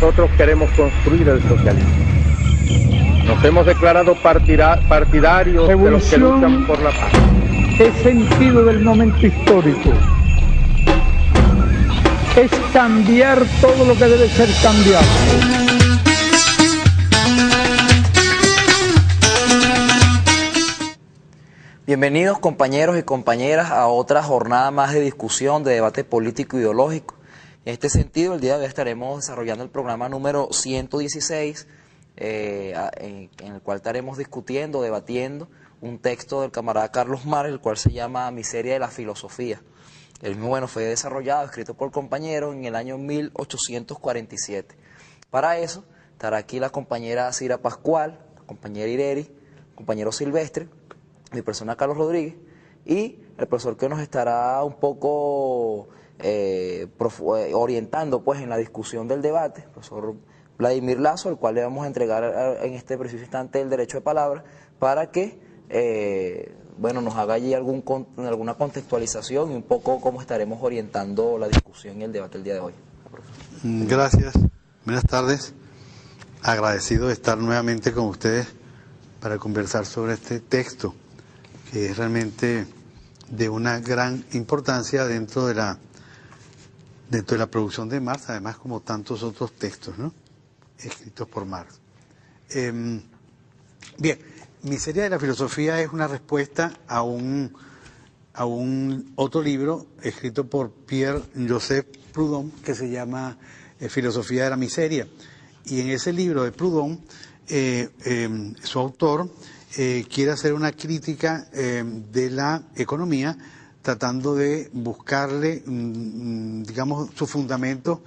nosotros queremos construir el socialismo. Nos hemos declarado partidarios de los que luchan por la paz. Es sentido del momento histórico. Es cambiar todo lo que debe ser cambiado. Bienvenidos compañeros y compañeras a otra jornada más de discusión, de debate político e ideológico. En este sentido, el día de hoy estaremos desarrollando el programa número 116, en el cual estaremos discutiendo, debatiendo un texto del camarada Carlos Marx, el cual se llama Miseria de la filosofía. El mismo, bueno, fue desarrollado, escrito por compañeros en el año 1847. Para eso estará aquí la compañera Cira Pascual, la compañera Ireri, el compañero Silvestre, mi persona Carlos Rodríguez, y el profesor que nos estará un poco orientando pues en la discusión del debate, el profesor Vladimir Lazo, al cual le vamos a entregar en este preciso instante el derecho de palabra para que bueno, nos haga allí alguna contextualización y un poco cómo estaremos orientando la discusión y el debate el día de hoy. Gracias, buenas tardes, agradecido de estar nuevamente con ustedes para conversar sobre este texto que es realmente de una gran importancia dentro de la producción de Marx, además como tantos otros textos, ¿no?, escritos por Marx. Bien, Miseria de la filosofía es una respuesta a un otro libro escrito por Pierre-Joseph Proudhon que se llama Filosofía de la miseria. Y en ese libro de Proudhon, su autor quiere hacer una crítica de la economía, tratando de buscarle, digamos, su fundamento,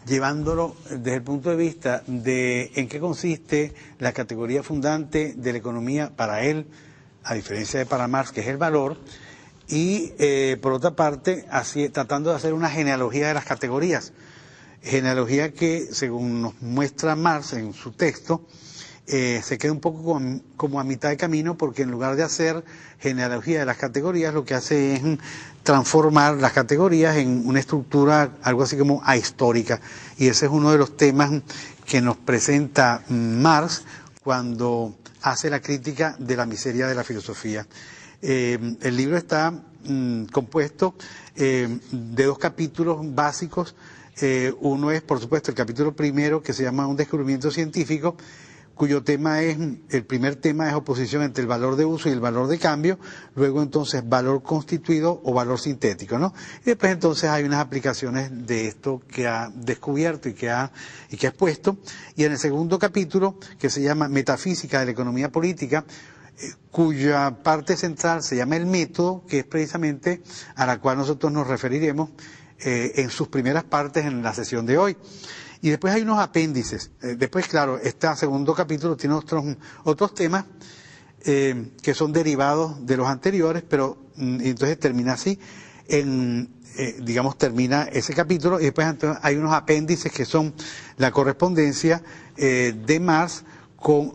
llevándolo desde el punto de vista de en qué consiste la categoría fundante de la economía para él, a diferencia de para Marx, que es el valor, y por otra parte, tratando de hacer una genealogía de las categorías, genealogía que, según nos muestra Marx en su texto, se queda un poco como a mitad de camino, porque en lugar de hacer genealogía de las categorías, lo que hace es transformar las categorías en una estructura algo así como ahistórica, y ese es uno de los temas que nos presenta Marx cuando hace la crítica de la miseria de la filosofía. El libro está compuesto de dos capítulos básicos. Uno es, por supuesto, el capítulo primero, que se llama Un descubrimiento científico, cuyo tema es, el primer tema es oposición entre el valor de uso y el valor de cambio, luego entonces valor constituido o valor sintético, ¿no? Y después entonces hay unas aplicaciones de esto que ha descubierto y que ha expuesto. Y en el segundo capítulo, que se llama Metafísica de la economía política, cuya parte central se llama el método, que es precisamente a la cual nosotros nos referiremos en sus primeras partes en la sesión de hoy. Y después hay unos apéndices. Después, claro, este segundo capítulo tiene otros temas que son derivados de los anteriores, pero entonces termina así, digamos, termina ese capítulo, y después hay unos apéndices que son la correspondencia de Marx con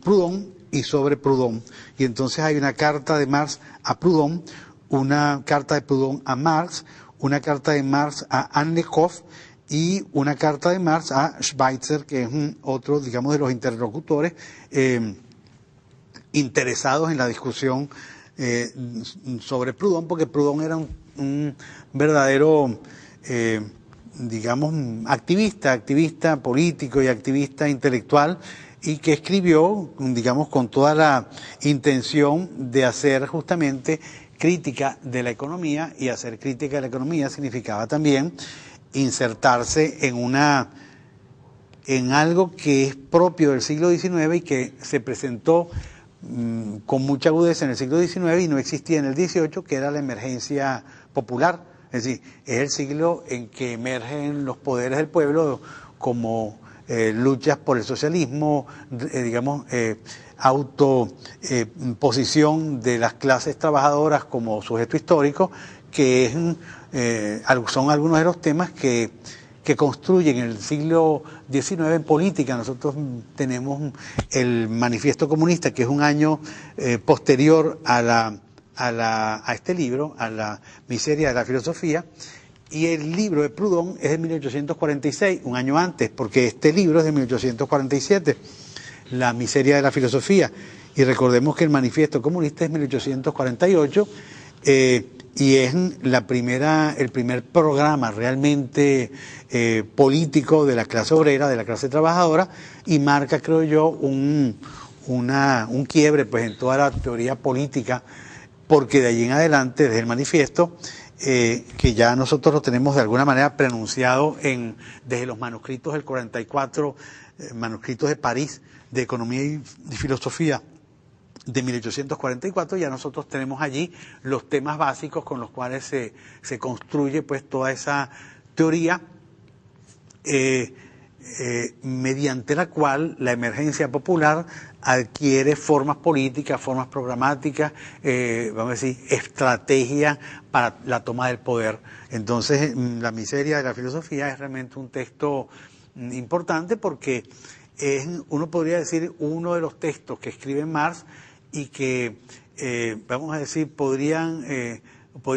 Proudhon y sobre Proudhon. Y entonces hay una carta de Marx a Proudhon, una carta de Proudhon a Marx, una carta de Marx a Anne Hoff, y una carta de Marx a Schweitzer, que es otro, digamos, de los interlocutores interesados en la discusión sobre Proudhon, porque Proudhon era un verdadero, digamos, activista político y activista intelectual, y que escribió, digamos, con toda la intención de hacer justamente crítica de la economía, y hacer crítica de la economía significaba también insertarse en algo que es propio del siglo XIX y que se presentó con mucha agudeza en el siglo XIX y no existía en el XVIII, que era la emergencia popular. Es decir, es el siglo en que emergen los poderes del pueblo como luchas por el socialismo, digamos, autoposición de las clases trabajadoras como sujeto histórico, que son algunos de los temas que construyen el siglo XIX en política. Nosotros tenemos el Manifiesto Comunista, que es un año posterior a este libro, a la Miseria de la filosofía, Y el libro de Proudhon es de 1846, un año antes, porque este libro es de 1847, La miseria de la filosofía. Y recordemos que el Manifiesto Comunista es 1848, y es el primer programa realmente político de la clase obrera, de la clase trabajadora, y marca, creo yo, un quiebre pues en toda la teoría política, porque de allí en adelante, desde el Manifiesto, que ya nosotros lo tenemos de alguna manera pronunciado desde los manuscritos del 44, manuscritos de París, de Economía y Filosofía, de 1844, ya nosotros tenemos allí los temas básicos con los cuales se construye pues toda esa teoría, mediante la cual la emergencia popular adquiere formas políticas, formas programáticas, vamos a decir, estrategias para la toma del poder. Entonces, La miseria de la filosofía es realmente un texto importante porque uno podría decir, uno de los textos que escribe Marx y que, vamos a decir, podrían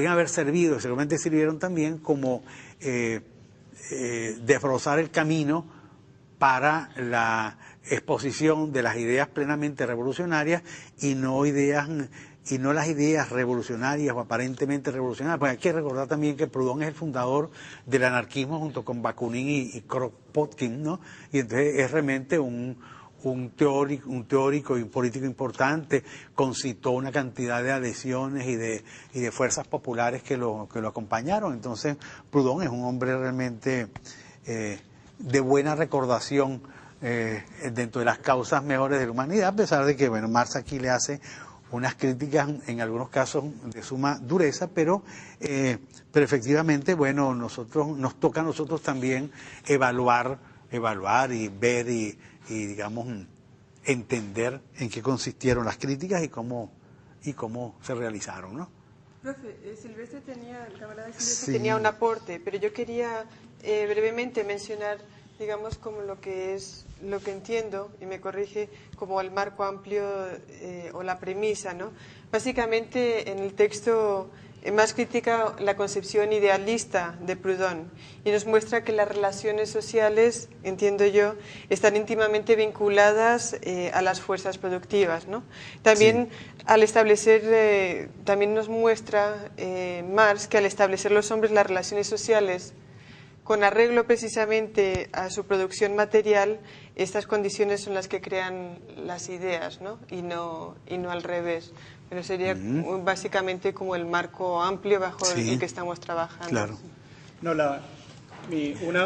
haber servido, seguramente sirvieron también como desbrozar el camino para la exposición de las ideas plenamente revolucionarias y no las ideas revolucionarias o aparentemente revolucionarias. Pues hay que recordar también que Proudhon es el fundador del anarquismo junto con Bakunin y Kropotkin, ¿no? Y entonces es realmente un teórico y un político importante, concitó una cantidad de adhesiones y de fuerzas populares que lo acompañaron. Entonces Proudhon es un hombre realmente de buena recordación dentro de las causas mejores de la humanidad, a pesar de que, bueno, Marx aquí le hace unas críticas en algunos casos de suma dureza, pero efectivamente, bueno, nos toca a nosotros también evaluar y ver y digamos entender en qué consistieron las críticas y cómo se realizaron, ¿no? Profe, Silvestre tenía un aporte, pero yo quería brevemente mencionar, digamos, como lo que entiendo, y me corrige, como el marco amplio o la premisa, ¿no? Básicamente, en el texto Marx critica la concepción idealista de Proudhon y nos muestra que las relaciones sociales, entiendo yo, están íntimamente vinculadas a las fuerzas productivas, ¿no? También sí. Al establecer, también nos muestra Marx que al establecer los hombres las relaciones sociales con arreglo precisamente a su producción material, estas condiciones son las que crean las ideas, ¿no? Y no al revés. Pero sería básicamente como el marco amplio bajo el que estamos trabajando. Claro. No,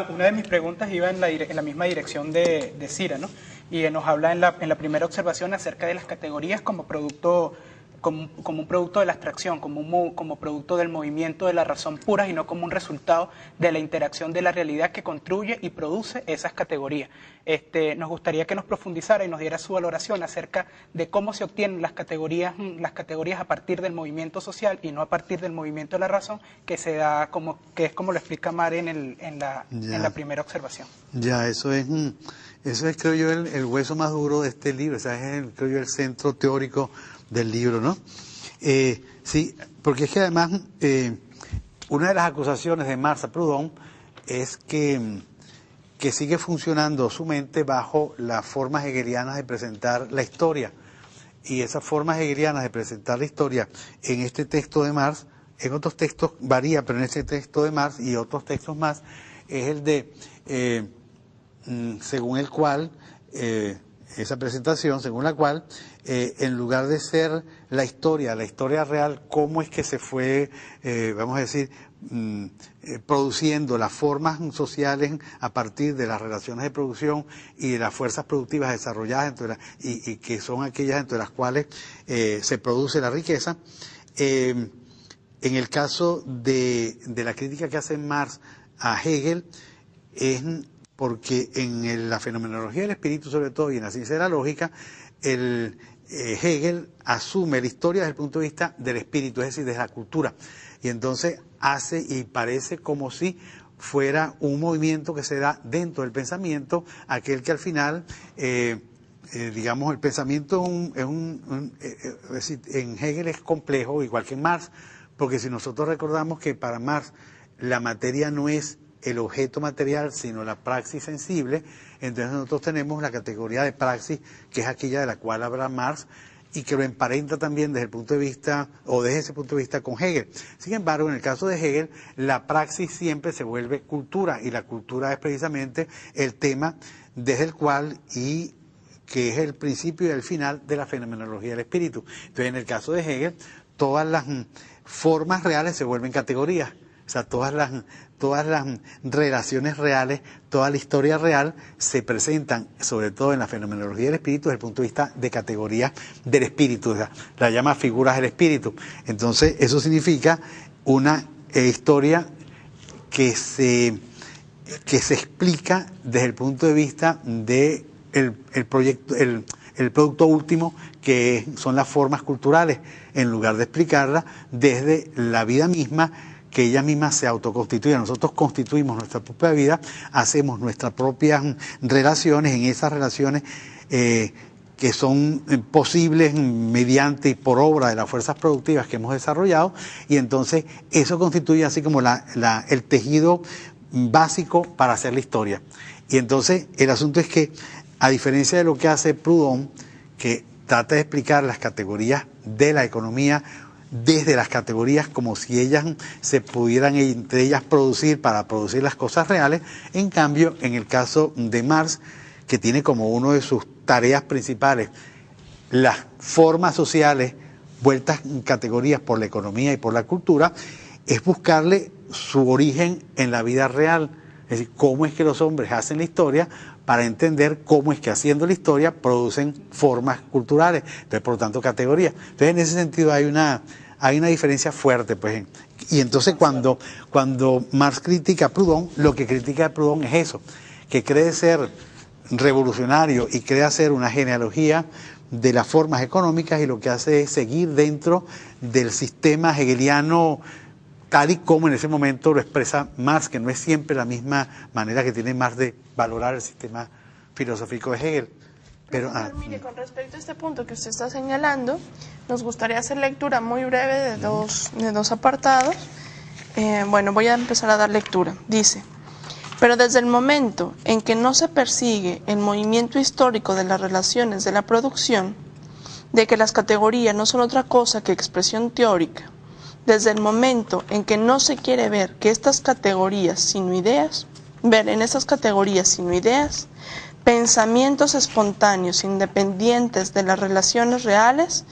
una de mis preguntas iba en la misma dirección de Cira, ¿no? Y nos habla en la primera observación acerca de las categorías como un producto de la abstracción, como producto del movimiento de la razón pura y no como un resultado de la interacción de la realidad que construye y produce esas categorías. Nos gustaría que nos profundizara y nos diera su valoración acerca de cómo se obtienen las categorías a partir del movimiento social y no a partir del movimiento de la razón, que es como lo explica Mare en la primera observación. Ya, eso es creo yo el hueso más duro de este libro, o sea, creo yo el centro teórico del libro, ¿no? Sí, porque es que además una de las acusaciones de Marx a Proudhon es que sigue funcionando su mente bajo las formas hegelianas de presentar la historia, y esas formas hegelianas de presentar la historia en este texto de Marx, en otros textos varía, pero en este texto de Marx y otros textos más, es el de según el cual esa presentación, según la cual en lugar de ser la historia real, cómo es que se fue, vamos a decir, produciendo las formas sociales a partir de las relaciones de producción y de las fuerzas productivas desarrolladas y que son aquellas entre las cuales se produce la riqueza. En el caso de la crítica que hace Marx a Hegel, es porque en la fenomenología del espíritu, sobre todo, y en la ciencia de la lógica, Hegel asume la historia desde el punto de vista del espíritu, es decir, desde la cultura, y entonces hace y parece como si fuera un movimiento que se da dentro del pensamiento, aquel que al final, digamos, el pensamiento es decir, en Hegel es complejo, igual que en Marx, porque si nosotros recordamos que para Marx la materia no es el objeto material, sino la praxis sensible. Entonces nosotros tenemos la categoría de praxis, que es aquella de la cual habla Marx, y que lo emparenta también desde el punto de vista, o desde ese punto de vista, con Hegel. Sin embargo, en el caso de Hegel, la praxis siempre se vuelve cultura, y la cultura es precisamente el tema desde el cual, y que es el principio y el final de la fenomenología del espíritu. Entonces, en el caso de Hegel, todas las formas reales se vuelven categorías. O sea, todas las relaciones reales, toda la historia real se presentan, sobre todo en la fenomenología del espíritu, desde el punto de vista de categorías del espíritu, o sea, la llama figuras del espíritu. Entonces, eso significa una historia que se explica desde el punto de vista de el producto último, que son las formas culturales, en lugar de explicarla desde la vida misma, que ella misma se autoconstituye. Nosotros constituimos nuestra propia vida, hacemos nuestras propias relaciones, en esas relaciones que son posibles mediante y por obra de las fuerzas productivas que hemos desarrollado, y entonces eso constituye así como el tejido básico para hacer la historia. Y entonces el asunto es que, a diferencia de lo que hace Proudhon, que trata de explicar las categorías de la economía desde las categorías como si ellas se pudieran entre ellas producir para producir las cosas reales, en cambio, en el caso de Marx, que tiene como una de sus tareas principales las formas sociales vueltas en categorías por la economía y por la cultura, es buscarle su origen en la vida real. Es decir, cómo es que los hombres hacen la historia para entender cómo es que haciendo la historia producen formas culturales, entonces por lo tanto categorías. Entonces en ese sentido hay una diferencia fuerte, pues. Y entonces cuando Marx critica a Proudhon, lo que critica a Proudhon es eso, que cree ser revolucionario y cree hacer una genealogía de las formas económicas, y lo que hace es seguir dentro del sistema hegeliano tal y como en ese momento lo expresa Marx, que no es siempre la misma manera que tiene Marx de valorar el sistema filosófico de Hegel. Pero, mire, con respecto a este punto que usted está señalando, nos gustaría hacer lectura muy breve de dos apartados. Bueno, voy a empezar a dar lectura. Dice: pero desde el momento en que no se persigue el movimiento histórico de las relaciones de la producción, de que las categorías no son otra cosa que expresión teórica, desde el momento en que no se quiere ver en estas categorías sino ideas, pensamientos espontáneos independientes de las relaciones reales,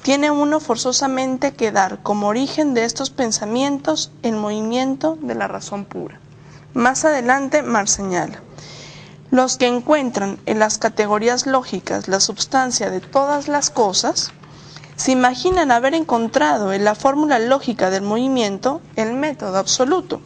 tiene uno forzosamente que dar como origen de estos pensamientos el movimiento de la razón pura. Más adelante Marx señala: los que encuentran en las categorías lógicas la substancia de todas las cosas, se imaginan haber encontrado en la fórmula lógica del movimiento el método absoluto,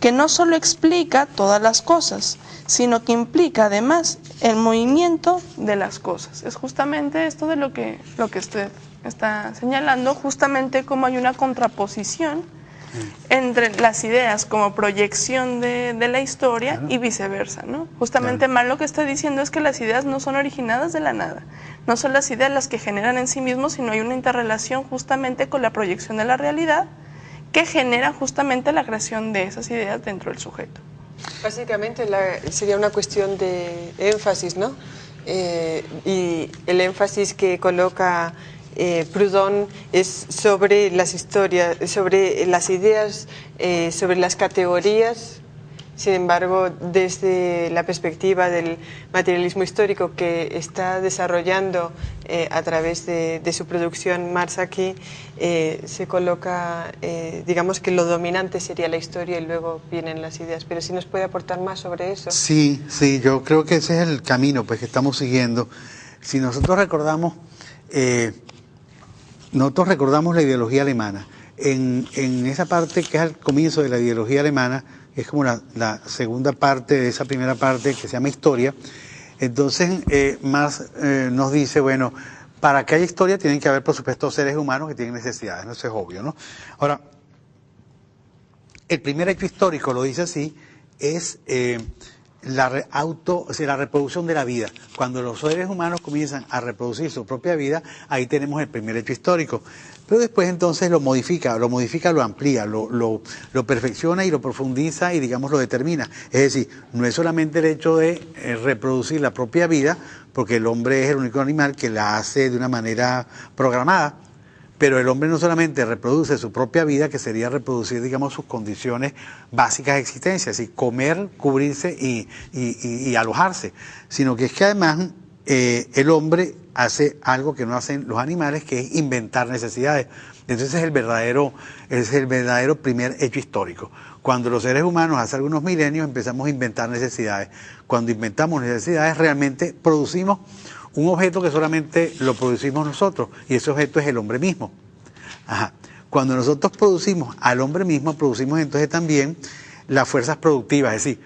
que no solo explica todas las cosas, sino que implica además el movimiento de las cosas. Es justamente esto de lo que usted está señalando, justamente como hay una contraposición entre las ideas como proyección de la historia y viceversa, ¿no? Justamente Marx lo que está diciendo es que las ideas no son originadas de la nada, no son las ideas las que generan en sí mismos, sino hay una interrelación justamente con la proyección de la realidad que genera justamente la creación de esas ideas dentro del sujeto. Básicamente sería una cuestión de énfasis, ¿no? Y el énfasis que coloca Proudhon es sobre las historias, sobre las ideas, sobre las categorías. Sin embargo, desde la perspectiva del materialismo histórico que está desarrollando a través de su producción Marx aquí, se coloca, digamos que lo dominante sería la historia y luego vienen las ideas. Pero ¿sí nos puede aportar más sobre eso? Sí, yo creo que ese es el camino, pues, que estamos siguiendo. Si nosotros recordamos la ideología alemana, en esa parte que es el comienzo de la ideología alemana, es como la segunda parte de esa primera parte que se llama historia. Entonces Marx nos dice, bueno, para que haya historia tienen que haber, por supuesto, seres humanos que tienen necesidades, ¿no? Eso es obvio, ¿no? Ahora, el primer hecho histórico, lo dice así, es la reproducción de la vida. Cuando los seres humanos comienzan a reproducir su propia vida, ahí tenemos el primer hecho histórico. Pero después entonces lo modifica, lo amplía, lo perfecciona y lo profundiza y digamos lo determina. Es decir, no es solamente el hecho de reproducir la propia vida, porque el hombre es el único animal que la hace de una manera programada, pero el hombre no solamente reproduce su propia vida, que sería reproducir, digamos, sus condiciones básicas de existencia, es decir, comer, cubrirse y alojarse, sino que es que además el hombre hace algo que no hacen los animales, que es inventar necesidades. Entonces es el verdadero primer hecho histórico. Cuando los seres humanos hace algunos milenios empezamos a inventar necesidades. Cuando inventamos necesidades realmente producimos un objeto que solamente lo producimos nosotros, y ese objeto es el hombre mismo. Ajá. Cuando nosotros producimos al hombre mismo, producimos entonces también las fuerzas productivas, es decir,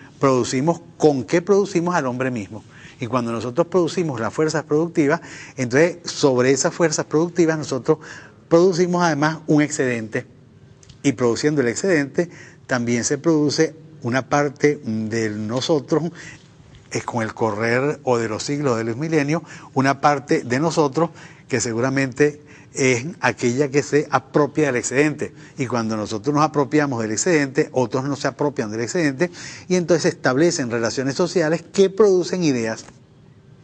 ¿con qué producimos al hombre mismo? Y cuando nosotros producimos las fuerzas productivas, entonces sobre esas fuerzas productivas nosotros producimos además un excedente, y produciendo el excedente también se produce una parte de nosotros, es con el correr o de los siglos, de los milenios, una parte de nosotros que seguramente es aquella que se apropia del excedente. Y cuando nosotros nos apropiamos del excedente, otros no se apropian del excedente, y entonces se establecen relaciones sociales que producen ideas.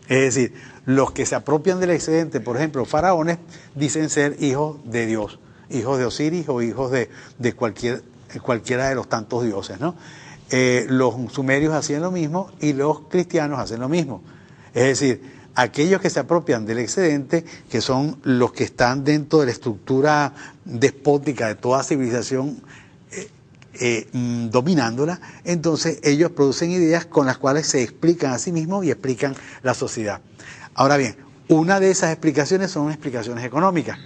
Es decir, los que se apropian del excedente, por ejemplo, los faraones, dicen ser hijos de Dios, hijos de Osiris o hijos de cualquiera de los tantos dioses, ¿no? Los sumerios hacían lo mismo y los cristianos hacen lo mismo. Es decir, aquellos que se apropian del excedente, que son los que están dentro de la estructura despótica de toda civilización, dominándola, entonces ellos producen ideas con las cuales se explican a sí mismos y explican la sociedad. Ahora bien, una de esas explicaciones son explicaciones económicas.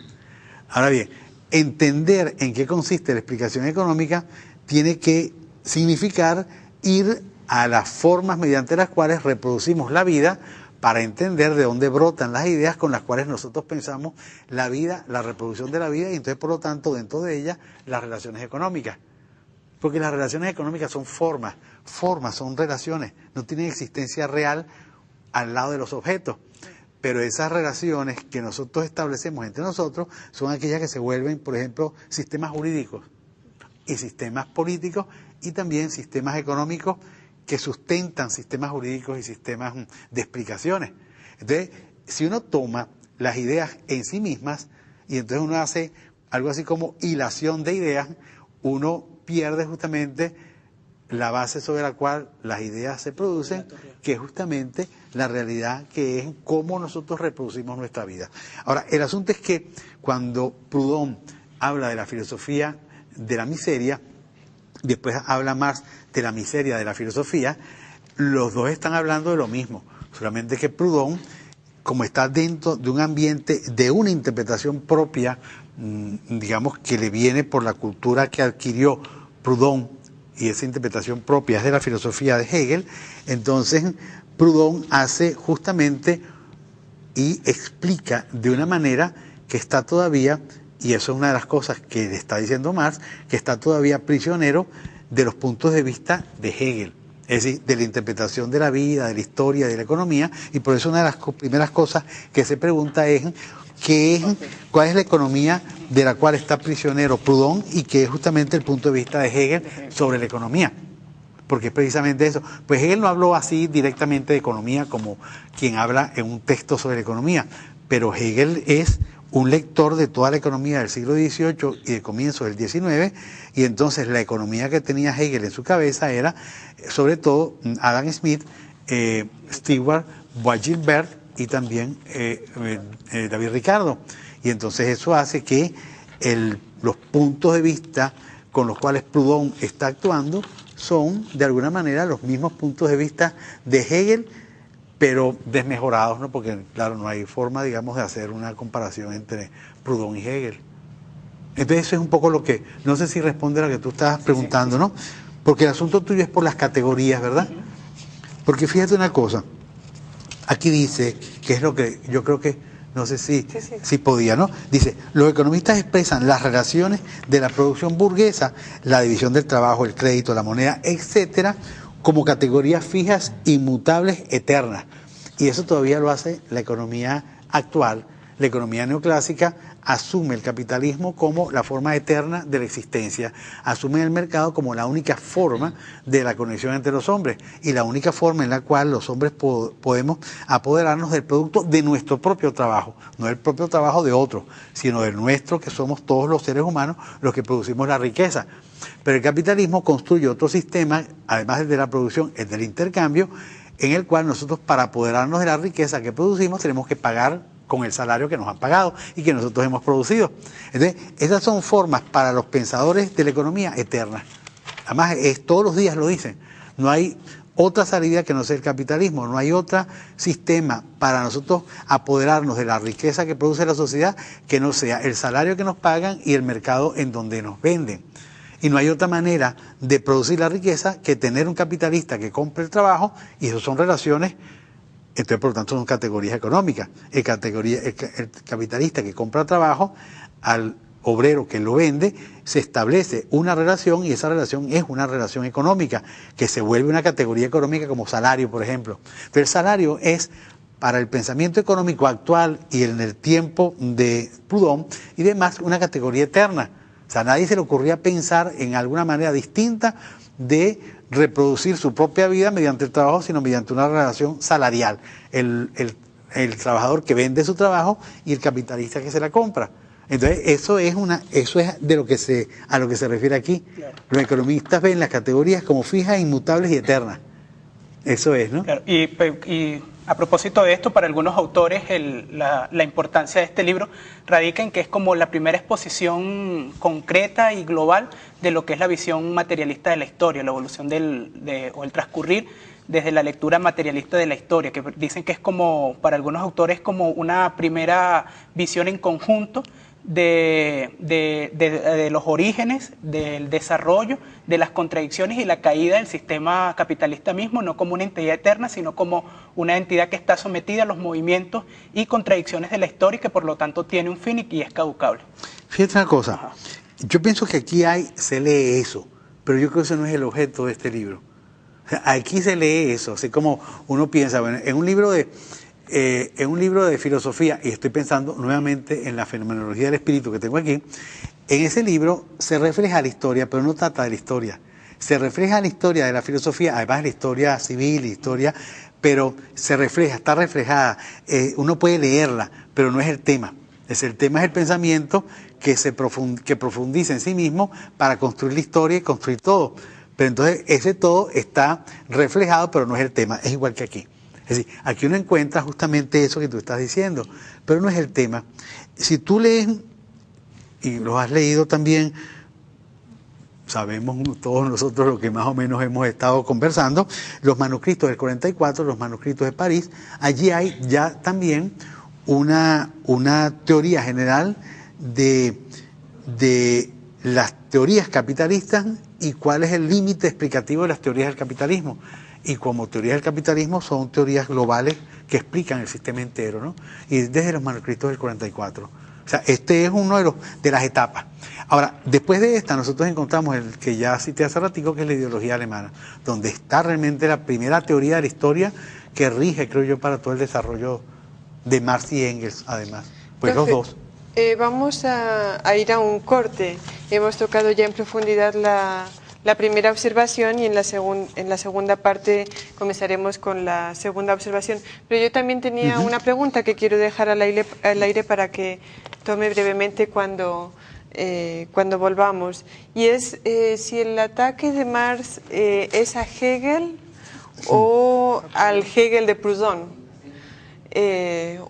Ahora bien, entender en qué consiste la explicación económica tiene que significar ir a las formas mediante las cuales reproducimos la vida, para entender de dónde brotan las ideas con las cuales nosotros pensamos la vida, la reproducción de la vida, y entonces por lo tanto dentro de ella las relaciones económicas. Porque las relaciones económicas son formas, son relaciones, no tienen existencia real al lado de los objetos. Pero esas relaciones que nosotros establecemos entre nosotros son aquellas que se vuelven, por ejemplo, sistemas jurídicos y sistemas políticos, y también sistemas económicos que sustentan sistemas jurídicos y sistemas de explicaciones. Entonces, si uno toma las ideas en sí mismas y entonces uno hace algo así como hilación de ideas, uno pierde justamente la base sobre la cual las ideas se producen, que es justamente la realidad, que es cómo nosotros reproducimos nuestra vida. Ahora, el asunto es que cuando Proudhon habla de la filosofía de la miseria, después habla Marx de la miseria de la filosofía, los dos están hablando de lo mismo, solamente que Proudhon, como está dentro de un ambiente de una interpretación propia, digamos que le viene por la cultura que adquirió Proudhon, y esa interpretación propia es de la filosofía de Hegel, entonces Proudhon hace justamente y explica de una manera que está todavía, y eso es una de las cosas que le está diciendo Marx, que está todavía prisionero de los puntos de vista de Hegel, es decir, de la interpretación de la vida, de la historia, de la economía, y por eso una de las primeras cosas que se pregunta es cuál es la economía de la cual está prisionero Proudhon, y que es justamente el punto de vista de Hegel sobre la economía, porque es precisamente eso. Pues Hegel no habló así directamente de economía como quien habla en un texto sobre la economía, pero Hegel es un lector de toda la economía del siglo XVIII y de comienzo del XIX, y entonces la economía que tenía Hegel en su cabeza era sobre todo Adam Smith, Stewart, Bois Gilbert y también David Ricardo. Y entonces eso hace que los puntos de vista con los cuales Proudhon está actuando son de alguna manera los mismos puntos de vista de Hegel, pero desmejorados, ¿no? Porque claro, no hay forma, digamos, de hacer una comparación entre Proudhon y Hegel. Entonces eso es un poco lo que, no sé si responde a lo que tú estabas preguntando, ¿no? Porque el asunto tuyo es por las categorías, ¿verdad? Porque fíjate una cosa, aquí dice, que es lo que yo creo que, no sé si podía, ¿no? Dice, los economistas expresan las relaciones de la producción burguesa, la división del trabajo, el crédito, la moneda, etcétera, como categorías fijas, inmutables, eternas. Y eso todavía lo hace la economía actual. La economía neoclásica asume el capitalismo como la forma eterna de la existencia, asume el mercado como la única forma de la conexión entre los hombres y la única forma en la cual los hombres podemos apoderarnos del producto de nuestro propio trabajo, no del propio trabajo de otros, sino del nuestro, que somos todos los seres humanos los que producimos la riqueza. Pero el capitalismo construye otro sistema, además del de la producción, el del intercambio, en el cual nosotros, para apoderarnos de la riqueza que producimos, tenemos que pagar con el salario que nos han pagado y que nosotros hemos producido. Entonces, esas son formas para los pensadores de la economía eternas. Además, todos los días lo dicen. No hay otra salida que no sea el capitalismo, no hay otro sistema para nosotros apoderarnos de la riqueza que produce la sociedad que no sea el salario que nos pagan y el mercado en donde nos venden. Y no hay otra manera de producir la riqueza que tener un capitalista que compre el trabajo, y eso son relaciones. Entonces, por lo tanto, son categorías económicas. El capitalista que compra trabajo, al obrero que lo vende, se establece una relación, y esa relación es una relación económica, que se vuelve una categoría económica como salario, por ejemplo. Pero el salario es, para el pensamiento económico actual y en el tiempo de Proudhon y demás, una categoría eterna. O sea, a nadie se le ocurría pensar en alguna manera distinta de reproducir su propia vida mediante el trabajo, sino mediante una relación salarial. El trabajador que vende su trabajo y el capitalista que se la compra. Entonces, eso es de lo que a lo que se refiere aquí. Claro. Los economistas ven las categorías como fijas, inmutables y eternas. Eso es, ¿no? Claro. Y a propósito de esto, para algunos autores la importancia de este libro radica en que es como la primera exposición concreta y global de lo que es la visión materialista de la historia, la evolución o el transcurrir desde la lectura materialista de la historia, que dicen que es como, para algunos autores, como una primera visión en conjunto de los orígenes, del desarrollo, de las contradicciones y la caída del sistema capitalista mismo, no como una entidad eterna, sino como una entidad que está sometida a los movimientos y contradicciones de la historia y que por lo tanto tiene un fin y es caducable. Fíjate una cosa, yo pienso que aquí se lee eso, pero yo creo que ese no es el objeto de este libro. O sea, aquí se lee eso, así como uno piensa, bueno, en un libro de filosofía, y estoy pensando nuevamente en la fenomenología del espíritu que tengo aquí, en ese libro se refleja la historia, pero no trata de la historia. Se refleja la historia de la filosofía, además de la historia civil, pero está reflejada. Uno puede leerla, pero no es el tema. El tema es el pensamiento que profundiza en sí mismo para construir la historia y construir todo. Pero entonces ese todo está reflejado, pero no es el tema. Es igual que aquí. Es decir, aquí uno encuentra justamente eso que tú estás diciendo, pero no es el tema. Si tú lees, y lo has leído también, sabemos todos nosotros lo que más o menos hemos estado conversando, los manuscritos del 44, los manuscritos de París, allí hay ya también una teoría general de las teorías capitalistas y cuál es el límite explicativo de las teorías del capitalismo. Y como teorías del capitalismo son teorías globales que explican el sistema entero, ¿no? Y desde los manuscritos del 44. O sea, este es uno de las etapas. Ahora, después de esta, nosotros encontramos el que ya cité hace ratico, que es la ideología alemana, donde está realmente la primera teoría de la historia que rige, creo yo, para todo el desarrollo de Marx y Engels, además. Pues los dos. Vamos a ir a un corte. Hemos tocado ya en profundidad la primera observación y en la segunda parte comenzaremos con la segunda observación. Pero yo también tenía una pregunta que quiero dejar al aire para que tome brevemente cuando volvamos. Y es si el ataque de Marx es a Hegel o al Hegel de Proudhon.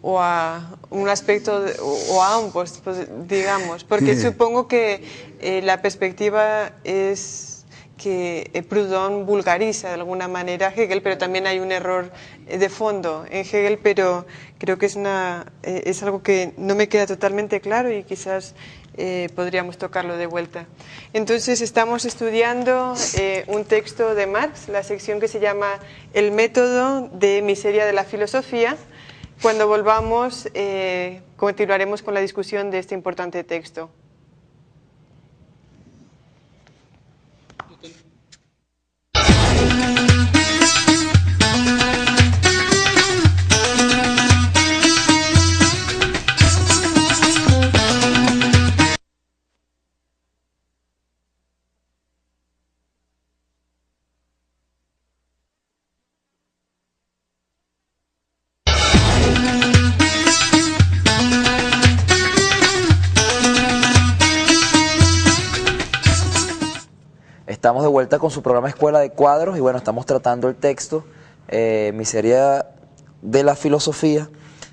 O a un aspecto o a ambos, pues, digamos, porque supongo que la perspectiva es que Proudhon vulgariza de alguna manera a Hegel, pero también hay un error de fondo en Hegel, pero creo que es algo que no me queda totalmente claro y quizás podríamos tocarlo de vuelta. Entonces estamos estudiando un texto de Marx, la sección que se llama El método de miseria de la filosofía. Cuando volvamos, continuaremos con la discusión de este importante texto. estamos de vuelta con su programa Escuela de Cuadros y bueno, estamos tratando el texto Miseria de la Filosofía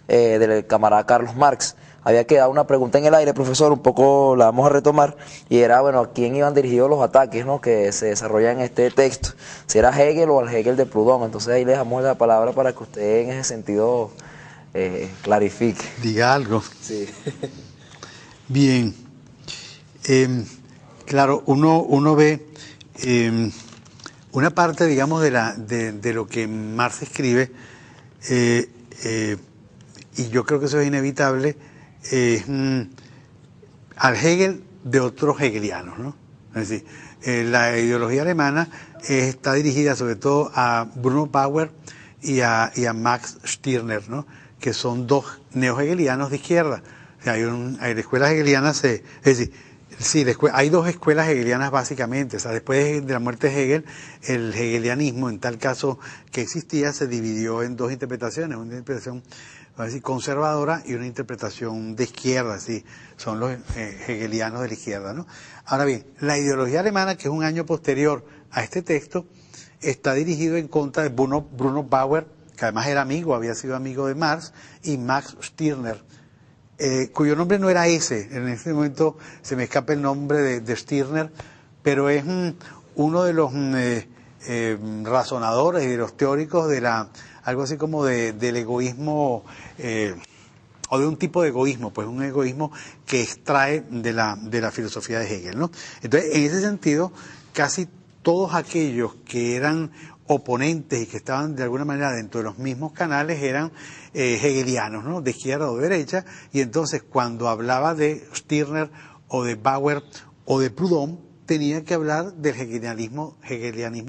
del camarada Carlos Marx. Había quedado una pregunta en el aire, profesor, un poco la vamos a retomar, y era, bueno, ¿a quién iban dirigidos los ataques, ¿no?, que se desarrollan en este texto? Si era Hegel o al Hegel de Proudhon. Entonces ahí le dejamos la palabra para que usted en ese sentido clarifique. Diga algo. Sí. Bien. Claro, uno ve una parte, digamos, de lo que Marx escribe, y yo creo que eso es inevitable, al Hegel de otros hegelianos, ¿no? Es decir, la ideología alemana está dirigida sobre todo a Bruno Bauer y a Max Stirner, ¿no?, que son dos neo-hegelianos de izquierda. O sea, hay la escuela hegeliana, es decir, sí, hay dos escuelas hegelianas básicamente. O sea, después de la muerte de Hegel, el hegelianismo, en tal caso que existía, se dividió en dos interpretaciones, una interpretación, vamos a decir, conservadora y una interpretación de izquierda, ¿sí? Son los hegelianos de la izquierda, ¿no? Ahora bien, la ideología alemana, que es un año posterior a este texto, está dirigido en contra de Bruno Bauer, que además era había sido amigo de Marx, y Max Stirner, cuyo nombre no era ese. En este momento se me escapa el nombre de Stirner, pero es uno de los razonadores y de los teóricos de algo así como del egoísmo, o de un tipo de egoísmo, pues un egoísmo que extrae de la filosofía de Hegel, ¿no? Entonces, en ese sentido, casi todos aquellos que eran oponentes y que estaban de alguna manera dentro de los mismos canales eran hegelianos, ¿no?, de izquierda o de derecha, y entonces cuando hablaba de Stirner o de Bauer o de Proudhon, tenía que hablar del hegelianismo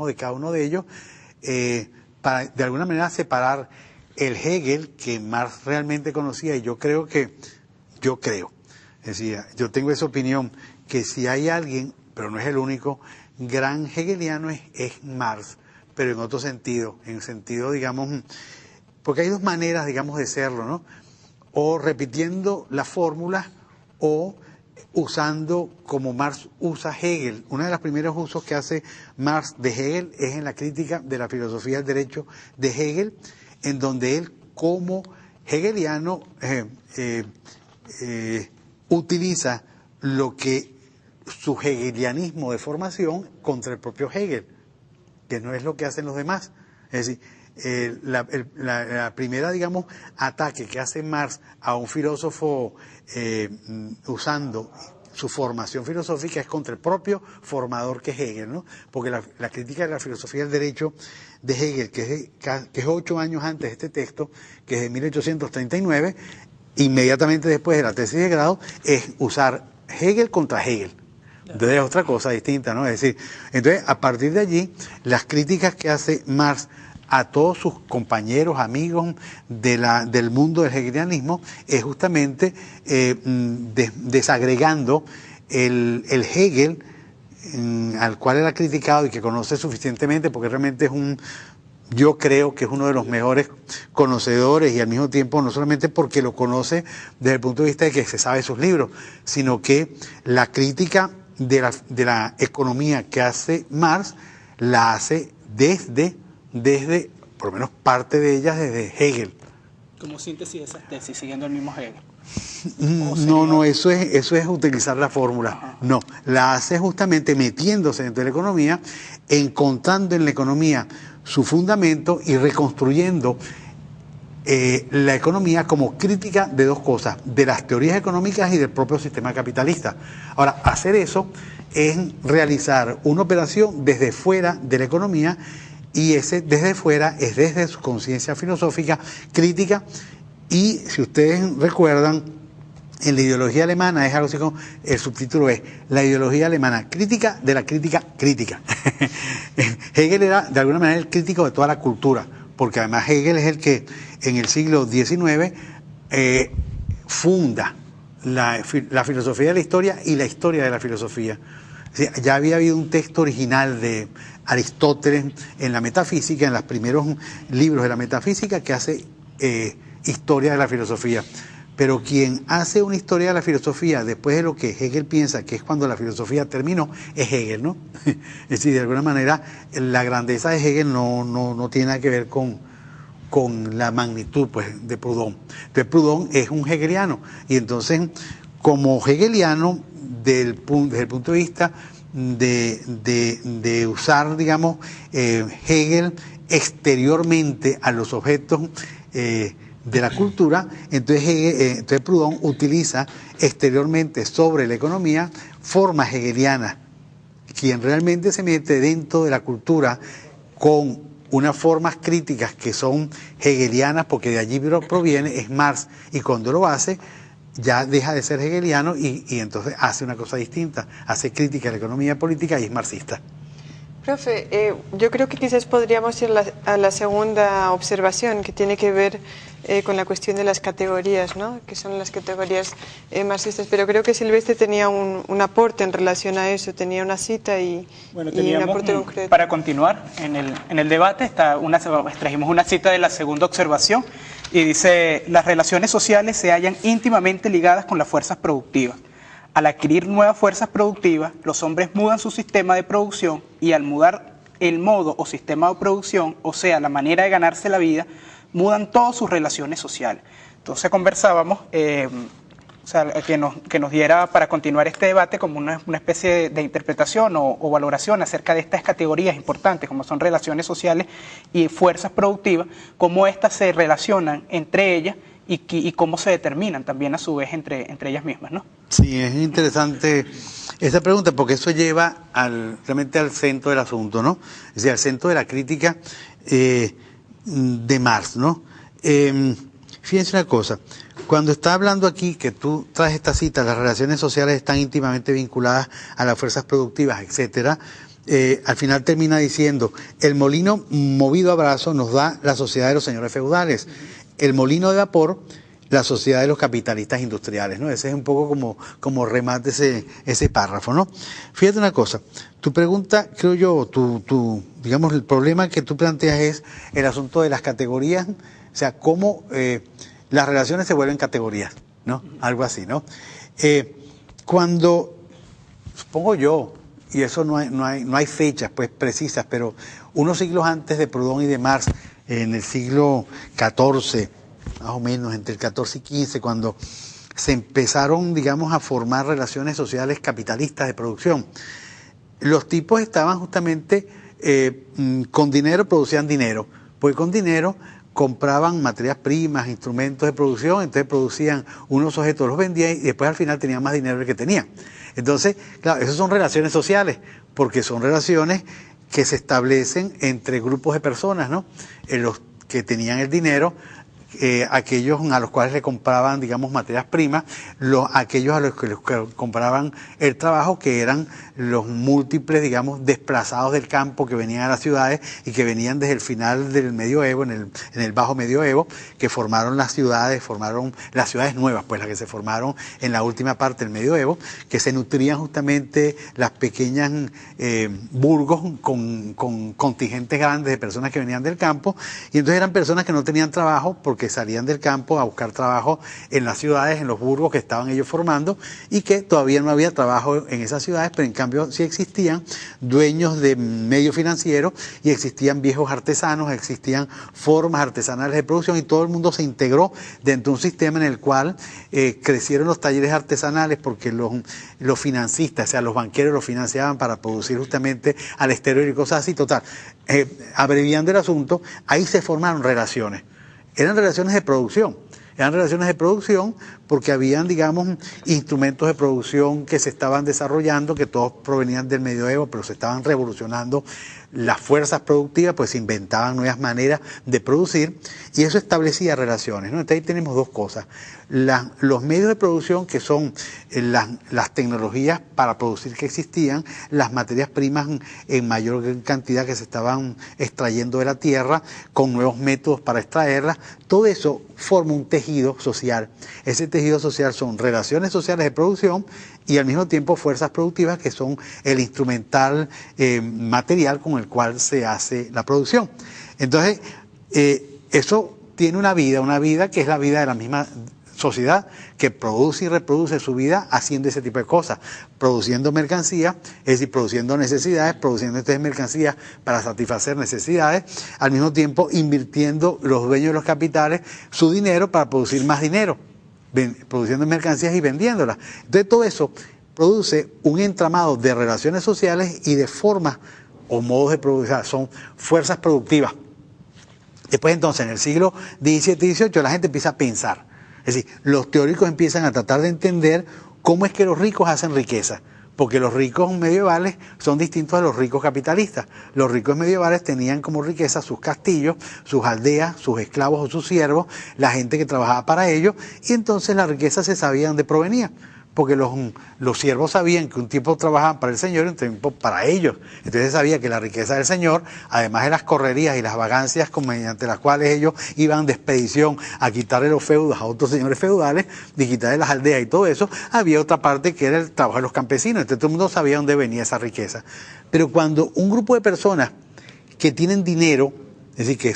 de cada uno de ellos, para de alguna manera separar el Hegel que Marx realmente conocía. Y yo creo, es decir, yo tengo esa opinión, que si hay alguien, pero no es el único, gran hegeliano es Marx, pero en otro sentido, en sentido, digamos, porque hay dos maneras, digamos, de serlo, ¿no? O repitiendo las fórmulas o usando como Marx usa Hegel. Uno de los primeros usos que hace Marx de Hegel es en la crítica de la filosofía del derecho de Hegel, en donde él, como hegeliano, utiliza lo que su hegelianismo de formación contra el propio Hegel, que no es lo que hacen los demás. Es decir, la primera, digamos, ataque que hace Marx a un filósofo usando su formación filosófica es contra el propio formador que es Hegel, ¿no? Porque la crítica de la filosofía del derecho de Hegel, que es 8 años antes de este texto, que es de 1839, inmediatamente después de la tesis de grado, es usar Hegel contra Hegel. Entonces es otra cosa distinta, ¿no? Es decir, entonces a partir de allí, las críticas que hace Marx a todos sus compañeros, amigos del mundo del hegelianismo, es justamente desagregando el Hegel al cual él ha criticado y que conoce suficientemente, porque realmente yo creo que es uno de los mejores conocedores, y al mismo tiempo no solamente porque lo conoce desde el punto de vista de que se sabe sus libros, sino que la crítica de la economía que hace Marx la hace desde, por lo menos parte de ellas, desde Hegel. Como síntesis de esas tesis, siguiendo el mismo Hegel. No, eso es utilizar la fórmula. Ajá. No, la hace justamente metiéndose dentro de la economía, encontrando en la economía su fundamento y reconstruyendo la economía como crítica de dos cosas, de las teorías económicas y del propio sistema capitalista. Ahora, hacer eso es realizar una operación desde fuera de la economía, y ese desde fuera es desde su conciencia filosófica crítica. Y si ustedes recuerdan, en la ideología alemana es algo así como, el subtítulo es la ideología alemana crítica de la crítica crítica. Hegel era de alguna manera el crítico de toda la cultura, porque además Hegel es el que en el siglo XIX funda la filosofía de la historia y la historia de la filosofía. O sea, ya había habido un texto original de Aristóteles en la metafísica, en los primeros libros de la metafísica, que hace historia de la filosofía. Pero quien hace una historia de la filosofía después de lo que Hegel piensa que es cuando la filosofía terminó, es Hegel, ¿no? Es decir, de alguna manera, la grandeza de Hegel no tiene nada que ver con la magnitud, pues, de Proudhon. Entonces Proudhon es un hegeliano, y entonces, como hegeliano, desde el punto de vista de usar, digamos, Hegel exteriormente a los objetos de la cultura, entonces Proudhon utiliza exteriormente sobre la economía formas hegelianas. Quien realmente se mete dentro de la cultura con unas formas críticas que son hegelianas, porque de allí proviene, es Marx, y cuando lo hace ya deja de ser hegeliano y entonces hace una cosa distinta, hace crítica a la economía política y es marxista. Profe, yo creo que quizás podríamos ir a la segunda observación, que tiene que ver con la cuestión de las categorías, ¿no? Que son las categorías marxistas, pero creo que Silvestre tenía un aporte en relación a eso, tenía una cita y un aporte concreto. Para continuar en el debate, trajimos una cita de la segunda observación y dice: las relaciones sociales se hallan íntimamente ligadas con las fuerzas productivas. Al adquirir nuevas fuerzas productivas, los hombres mudan su sistema de producción, y al mudar el modo o sistema de producción, o sea, la manera de ganarse la vida, mudan todas sus relaciones sociales. Entonces conversábamos, que nos diera para continuar este debate como una especie de interpretación o valoración acerca de estas categorías importantes, como son relaciones sociales y fuerzas productivas, cómo éstas se relacionan entre ellas y cómo se determinan también a su vez entre ellas mismas, ¿no? Sí, es interesante esa pregunta, porque eso lleva realmente al centro del asunto, ¿no? Es decir, al centro de la crítica de Marx, ¿no? Fíjense una cosa, cuando está hablando aquí, que tú traes esta cita, las relaciones sociales están íntimamente vinculadas a las fuerzas productivas, etcétera, al final termina diciendo: el molino movido a brazo nos da la sociedad de los señores feudales, el molino de vapor, la sociedad de los capitalistas industriales, ¿no? Ese es un poco como remate ese párrafo, ¿no? Fíjate una cosa, tu pregunta, creo yo, digamos, el problema que tú planteas es el asunto de las categorías, o sea, cómo las relaciones se vuelven categorías, ¿no? Algo así, ¿no? Cuando, supongo yo, y eso no hay fechas pues precisas, pero unos siglos antes de Proudhon y de Marx, en el siglo XIV, más o menos, entre el XIV y XV, cuando se empezaron, digamos, a formar relaciones sociales capitalistas de producción, los tipos estaban justamente con dinero, producían dinero, pues con dinero compraban materias primas, instrumentos de producción, entonces producían unos objetos, los vendían y después al final tenían más dinero del que tenían. Entonces, claro, esas son relaciones sociales, porque son relaciones que se establecen entre grupos de personas, ¿no? Los que tenían el dinero, aquellos a los cuales le compraban, digamos, materias primas, aquellos a los que les compraban el trabajo, que eran los múltiples, digamos, desplazados del campo que venían a las ciudades y que venían desde el final del medioevo, en el bajo medioevo, que formaron las ciudades nuevas, pues las que se formaron en la última parte del medioevo, que se nutrían justamente las pequeñas burgos con contingentes grandes de personas que venían del campo, y entonces eran personas que no tenían trabajo porque salían del campo a buscar trabajo en las ciudades, en los burgos que estaban ellos formando, y que todavía no había trabajo en esas ciudades, pero en cambio sí existían dueños de medios financieros y existían viejos artesanos, existían formas artesanales de producción, y todo el mundo se integró dentro de un sistema en el cual crecieron los talleres artesanales, porque los financistas, o sea, los banqueros los financiaban para producir justamente al exterior y cosas así. Total, abreviando el asunto, ahí se formaron relaciones. Eran relaciones de producción. Eran relaciones de producción porque habían, digamos, instrumentos de producción que se estaban desarrollando, que todos provenían del medioevo, pero se estaban revolucionando las fuerzas productivas, pues se inventaban nuevas maneras de producir, y eso establecía relaciones, ¿no? Entonces ahí tenemos dos cosas: los medios de producción, que son las tecnologías para producir que existían, las materias primas en mayor cantidad que se estaban extrayendo de la tierra, con nuevos métodos para extraerlas, todo eso forma un tejido social. Ese tejido social son relaciones sociales de producción y al mismo tiempo fuerzas productivas, que son el instrumental material con el cual se hace la producción. Entonces, eso tiene una vida que es la vida de la misma sociedad que produce y reproduce su vida haciendo ese tipo de cosas, produciendo mercancías, es decir, produciendo necesidades, produciendo estas mercancías para satisfacer necesidades, al mismo tiempo invirtiendo los dueños de los capitales su dinero para producir más dinero, produciendo mercancías y vendiéndolas. Entonces todo eso produce un entramado de relaciones sociales y de formas o modos de producir, son fuerzas productivas. Después entonces en el siglo XVII y XVIII la gente empieza a pensar, es decir, los teóricos empiezan a tratar de entender cómo es que los ricos hacen riqueza, porque los ricos medievales son distintos a los ricos capitalistas. Los ricos medievales tenían como riqueza sus castillos, sus aldeas, sus esclavos o sus siervos, la gente que trabajaba para ellos, y entonces la riqueza se sabía dónde provenía, porque los siervos sabían que un tiempo trabajaban para el Señor y un tiempo para ellos. Entonces sabía que la riqueza del Señor, además de las correrías y las vagancias mediante las cuales ellos iban de expedición a quitarle los feudos a otros señores feudales, de quitarle las aldeas y todo eso, había otra parte que era el trabajo de los campesinos. Entonces todo el mundo sabía dónde venía esa riqueza. Pero cuando un grupo de personas que tienen dinero, es decir, que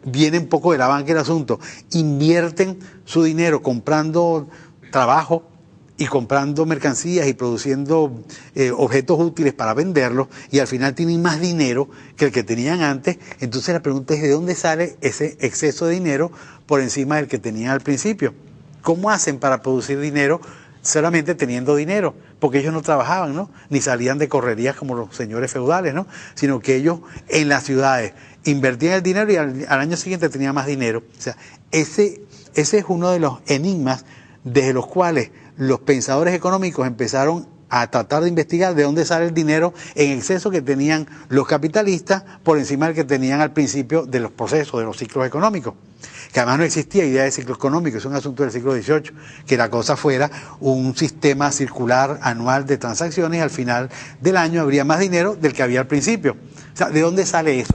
vienen poco de la banca del asunto, invierten su dinero comprando trabajo y comprando mercancías y produciendo objetos útiles para venderlos, y al final tienen más dinero que el que tenían antes, entonces la pregunta es ¿de dónde sale ese exceso de dinero por encima del que tenían al principio? ¿Cómo hacen para producir dinero solamente teniendo dinero? Porque ellos no trabajaban, ¿no? Ni salían de correrías como los señores feudales, ¿no? Sino que ellos en las ciudades invertían el dinero y al año siguiente tenían más dinero. O sea, ese es uno de los enigmas desde los cuales los pensadores económicos empezaron a tratar de investigar de dónde sale el dinero en exceso que tenían los capitalistas por encima del que tenían al principio de los procesos, de los ciclos económicos. Que además no existía idea de ciclo económico, es un asunto del siglo XVIII, que la cosa fuera un sistema circular anual de transacciones y al final del año habría más dinero del que había al principio. O sea, ¿de dónde sale eso?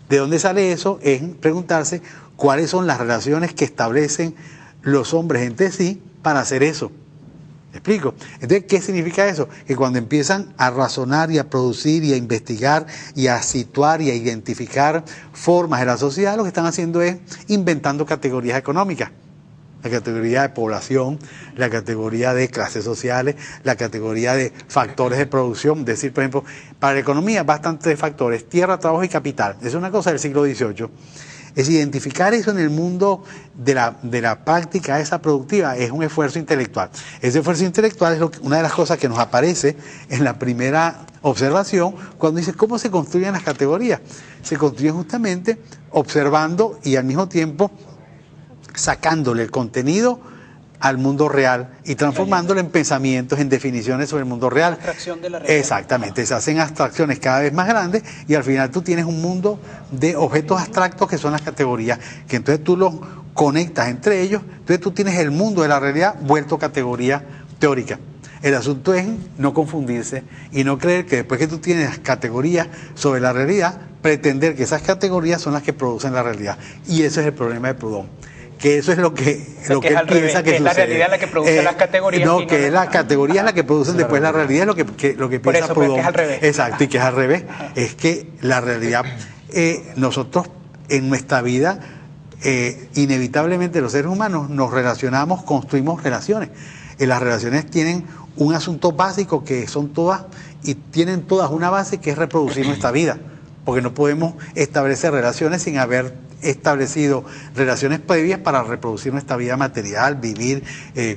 ¿De dónde sale eso? Es preguntarse cuáles son las relaciones que establecen los hombres entre sí para hacer eso. ¿Me explico? Entonces, ¿qué significa eso? Que cuando empiezan a razonar y a producir y a investigar y a situar y a identificar formas de la sociedad, lo que están haciendo es inventando categorías económicas. La categoría de población, la categoría de clases sociales, la categoría de factores de producción. Es decir, por ejemplo, para la economía bastantes factores: tierra, trabajo y capital. Es una cosa del siglo XVIII. Es identificar eso en el mundo de la práctica esa productiva, es un esfuerzo intelectual. Ese esfuerzo intelectual es una de las cosas que nos aparece en la primera observación cuando dice cómo se construyen las categorías. Se construyen justamente observando y al mismo tiempo sacándole el contenido al mundo real y transformándolo en pensamientos, en definiciones sobre el mundo real. Abstracción de la realidad. Exactamente, se hacen abstracciones cada vez más grandes y al final tú tienes un mundo de objetos abstractos que son las categorías, que entonces tú los conectas entre ellos, entonces tú tienes el mundo de la realidad vuelto categoría teórica. El asunto es no confundirse y no creer que después que tú tienes las categorías sobre la realidad, pretender que esas categorías son las que producen la realidad. Y ese es el problema de Proudhon. Que eso es lo que él piensa que sucede. Es la realidad la que produce las categorías. No, que es la categoría la que producen después la realidad, es lo que piensa Proudhon. Que es al revés. Exacto, y que es al revés. Es que la realidad, nosotros en nuestra vida, inevitablemente los seres humanos nos relacionamos, construimos relaciones. Las relaciones tienen un asunto básico que son todas, y tienen todas una base que es reproducir nuestra vida. Porque no podemos establecer relaciones sin haber establecido relaciones previas para reproducir nuestra vida material, vivir,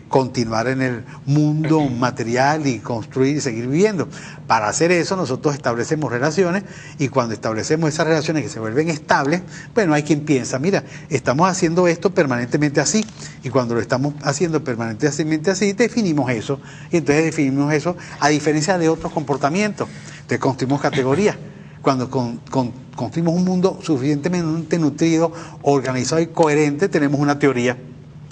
continuar en el mundo material y construir y seguir viviendo. Para hacer eso nosotros establecemos relaciones y cuando establecemos esas relaciones que se vuelven estables, bueno, hay quien piensa, mira, estamos haciendo esto permanentemente así y cuando lo estamos haciendo permanentemente así, definimos eso y entonces definimos eso a diferencia de otros comportamientos. Entonces construimos categorías. Cuando construimos un mundo suficientemente nutrido, organizado y coherente, tenemos una teoría.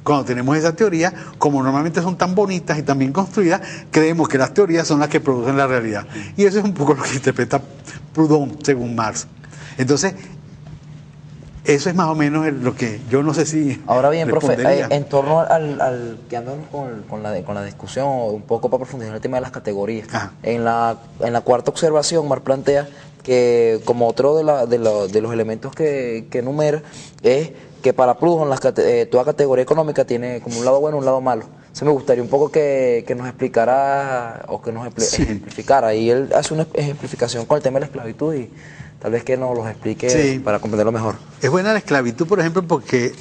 Cuando tenemos esa teoría, como normalmente son tan bonitas y tan bien construidas, creemos que las teorías son las que producen la realidad. Y eso es un poco lo que interpreta Proudhon, según Marx. Entonces, eso es más o menos lo que yo no sé si... Ahora bien, profe, en torno al que andamos con la discusión, un poco para profundizar el tema de las categorías. En la cuarta observación, Marx plantea que como otro de los elementos que enumera es que para Proudhon toda categoría económica tiene como un lado bueno y un lado malo. Entonces me gustaría un poco que nos explicara o que nos ejemplificara. Y él hace una ejemplificación con el tema de la esclavitud y tal vez que nos los explique para comprenderlo mejor. Es buena la esclavitud, por ejemplo, porque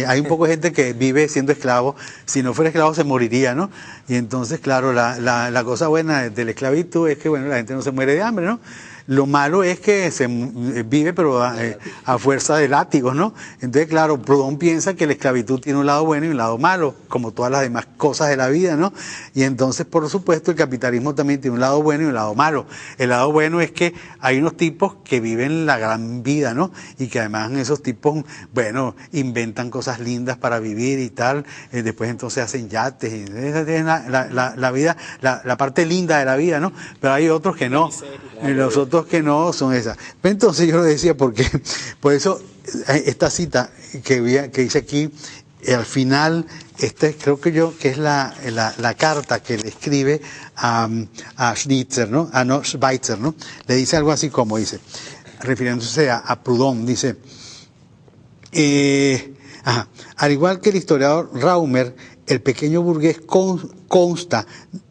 hay un poco de gente que vive siendo esclavo. Si no fuera esclavo se moriría, ¿no? Y entonces, claro, la cosa buena de la esclavitud es que, bueno, la gente no se muere de hambre, ¿no? Lo malo es que se vive, pero a fuerza de látigos, ¿no? Entonces, claro, Proudhon piensa que la esclavitud tiene un lado bueno y un lado malo, como todas las demás cosas de la vida, ¿no? Y entonces, por supuesto, el capitalismo también tiene un lado bueno y un lado malo. El lado bueno es que hay unos tipos que viven la gran vida, ¿no? Y que además esos tipos, bueno, inventan cosas lindas para vivir y tal. Después entonces hacen yates. Y esa es la vida, la parte linda de la vida, ¿no? Pero hay otros que no. Y los otros que no son esas. Pero entonces yo lo decía porque, por eso, esta cita que dice aquí, al final, creo que es la carta que le escribe a Schweitzer, ¿no? Schweitzer, ¿no? Le dice algo así como dice, refiriéndose a Proudhon, dice, al igual que el historiador Raumer, el pequeño burgués consta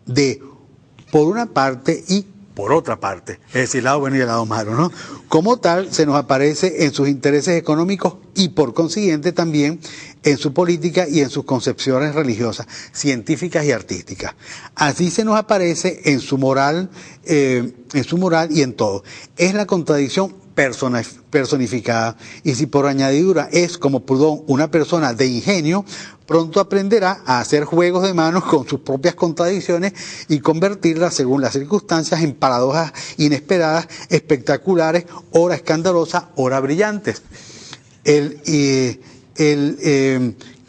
de, por una parte y por otra parte, es decir, el lado bueno y el lado malo, ¿no? Como tal, se nos aparece en sus intereses económicos y por consiguiente también en su política y en sus concepciones religiosas, científicas y artísticas. Así se nos aparece en su moral y en todo. Es la contradicción personificada, y si por añadidura es, como Proudhon, una persona de ingenio, pronto aprenderá a hacer juegos de manos con sus propias contradicciones y convertirlas, según las circunstancias, en paradojas inesperadas, espectaculares, ora escandalosas, ora brillantes. El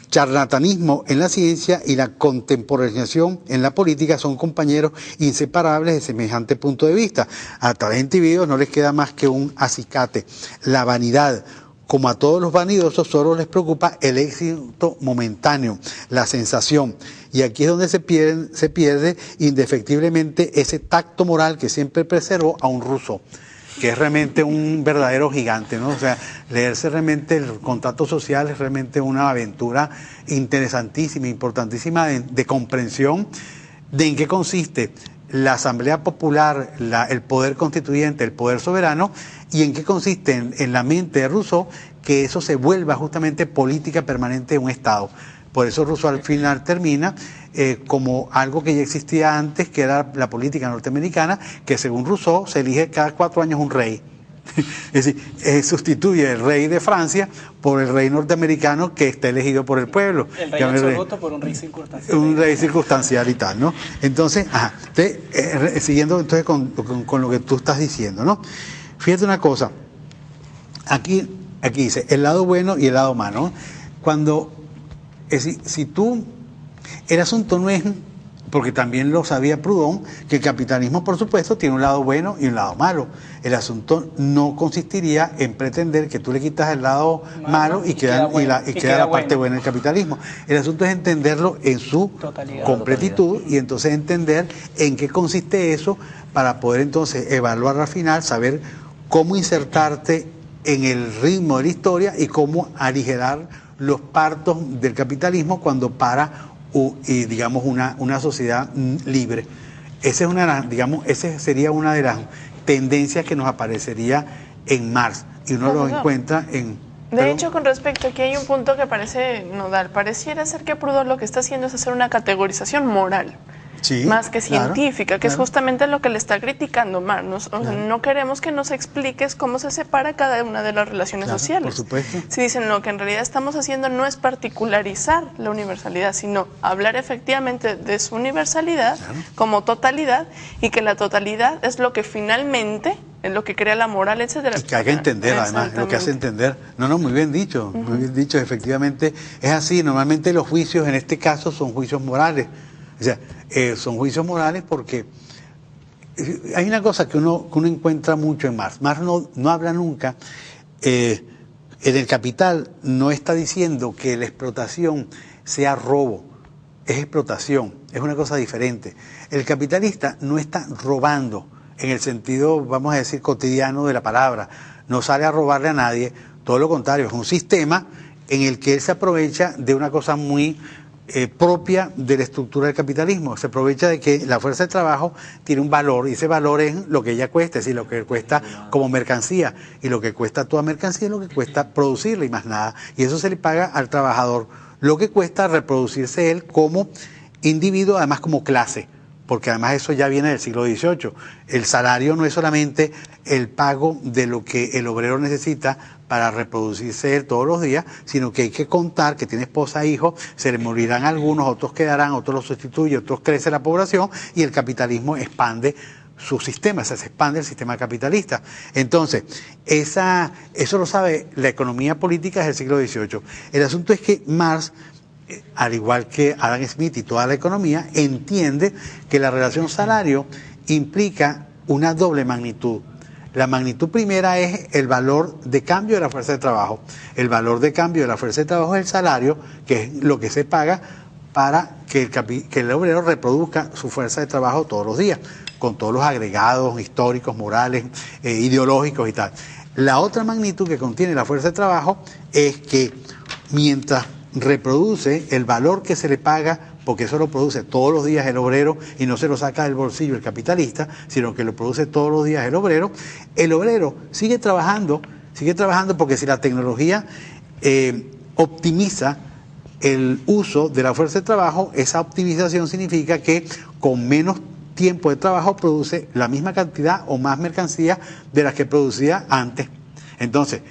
charlatanismo en la ciencia y la contemporaneización en la política son compañeros inseparables de semejante punto de vista. A tales individuos no les queda más que un acicate, la vanidad. Como a todos los vanidosos, solo les preocupa el éxito momentáneo, la sensación. Y aquí es donde se pierde indefectiblemente ese tacto moral que siempre preservó a un Rousseau, que es realmente un verdadero gigante, ¿no? O sea, leerse realmente el contrato social es realmente una aventura interesantísima, importantísima de comprensión de en qué consiste la Asamblea Popular, el poder constituyente, el poder soberano, y en qué consiste en la mente de Rousseau que eso se vuelva justamente política permanente de un Estado. Por eso Rousseau al final termina como algo que ya existía antes, que era la política norteamericana, que según Rousseau se elige cada 4 años un rey. Es decir, sustituye el rey de Francia por el rey norteamericano que está elegido por el pueblo. El rey absoluto por un rey circunstancial. Un rey circunstancial y tal, ¿no? Entonces, siguiendo entonces con lo que tú estás diciendo, ¿no? Fíjate una cosa, aquí dice el lado bueno y el lado malo, ¿no? Cuando, si tú, el asunto no es, porque también lo sabía Proudhon, que el capitalismo, por supuesto, tiene un lado bueno y un lado malo. El asunto no consistiría en pretender que tú le quitas el lado malo y queda la parte buena del capitalismo. El asunto es entenderlo en su completitud y entonces entender en qué consiste eso para poder entonces evaluar al final, saber cómo insertarte en el ritmo de la historia y cómo aligerar los partos del capitalismo cuando para digamos una sociedad libre. Esa sería una de las tendencias que nos aparecería en Marx y uno lo encuentra en... De hecho, con respecto, aquí hay un punto que parece nodal. Pareciera ser que Proudhon lo que está haciendo es hacer una categorización moral. Sí, más que científica, que es justamente lo que le está criticando Marx. No queremos que nos expliques cómo se separa cada una de las relaciones sociales. Por supuesto. Si dicen lo que en realidad estamos haciendo no es particularizar la universalidad, sino hablar efectivamente de su universalidad como totalidad, y que la totalidad es lo que finalmente es lo que crea la moral, etcétera. Y que hay que entender, además, lo que hace entender. No, muy bien dicho, muy bien dicho, efectivamente es así. Normalmente los juicios en este caso son juicios morales. O sea, son juicios morales porque hay una cosa que uno encuentra mucho en Marx. Marx no habla nunca, en el Capital no está diciendo que la explotación sea robo, es explotación, es una cosa diferente. El capitalista no está robando en el sentido, vamos a decir, cotidiano de la palabra. No sale a robarle a nadie, todo lo contrario, es un sistema en el que él se aprovecha de una cosa muy propia de la estructura del capitalismo. Se aprovecha de que la fuerza de trabajo tiene un valor, y ese valor es lo que ella cuesta, es decir, lo que cuesta como mercancía, y lo que cuesta toda mercancía es lo que cuesta producirla y más nada, y eso se le paga al trabajador, lo que cuesta reproducirse él como individuo, además como clase, porque además eso ya viene del siglo XVIII. El salario no es solamente el pago de lo que el obrero necesita para reproducirse él todos los días, sino que hay que contar que tiene esposa e hijos, se le morirán algunos, otros quedarán, otros los sustituyen, otros crece la población, y el capitalismo expande su sistema, se expande el sistema capitalista. Entonces, eso lo sabe la economía política del siglo XVIII. El asunto es que Marx, al igual que Adam Smith y toda la economía, entiende que la relación salario implica una doble magnitud. La magnitud primera es el valor de cambio de la fuerza de trabajo. El valor de cambio de la fuerza de trabajo es el salario, que es lo que se paga para que el obrero reproduzca su fuerza de trabajo todos los días, con todos los agregados históricos, morales, ideológicos y tal. La otra magnitud que contiene la fuerza de trabajo es que mientras reproduce el valor que se le paga, porque eso lo produce todos los días el obrero y no se lo saca del bolsillo el capitalista, sino que lo produce todos los días el obrero sigue trabajando porque si la tecnología optimiza el uso de la fuerza de trabajo, esa optimización significa que con menos tiempo de trabajo produce la misma cantidad o más mercancía de las que producía antes. Entonces,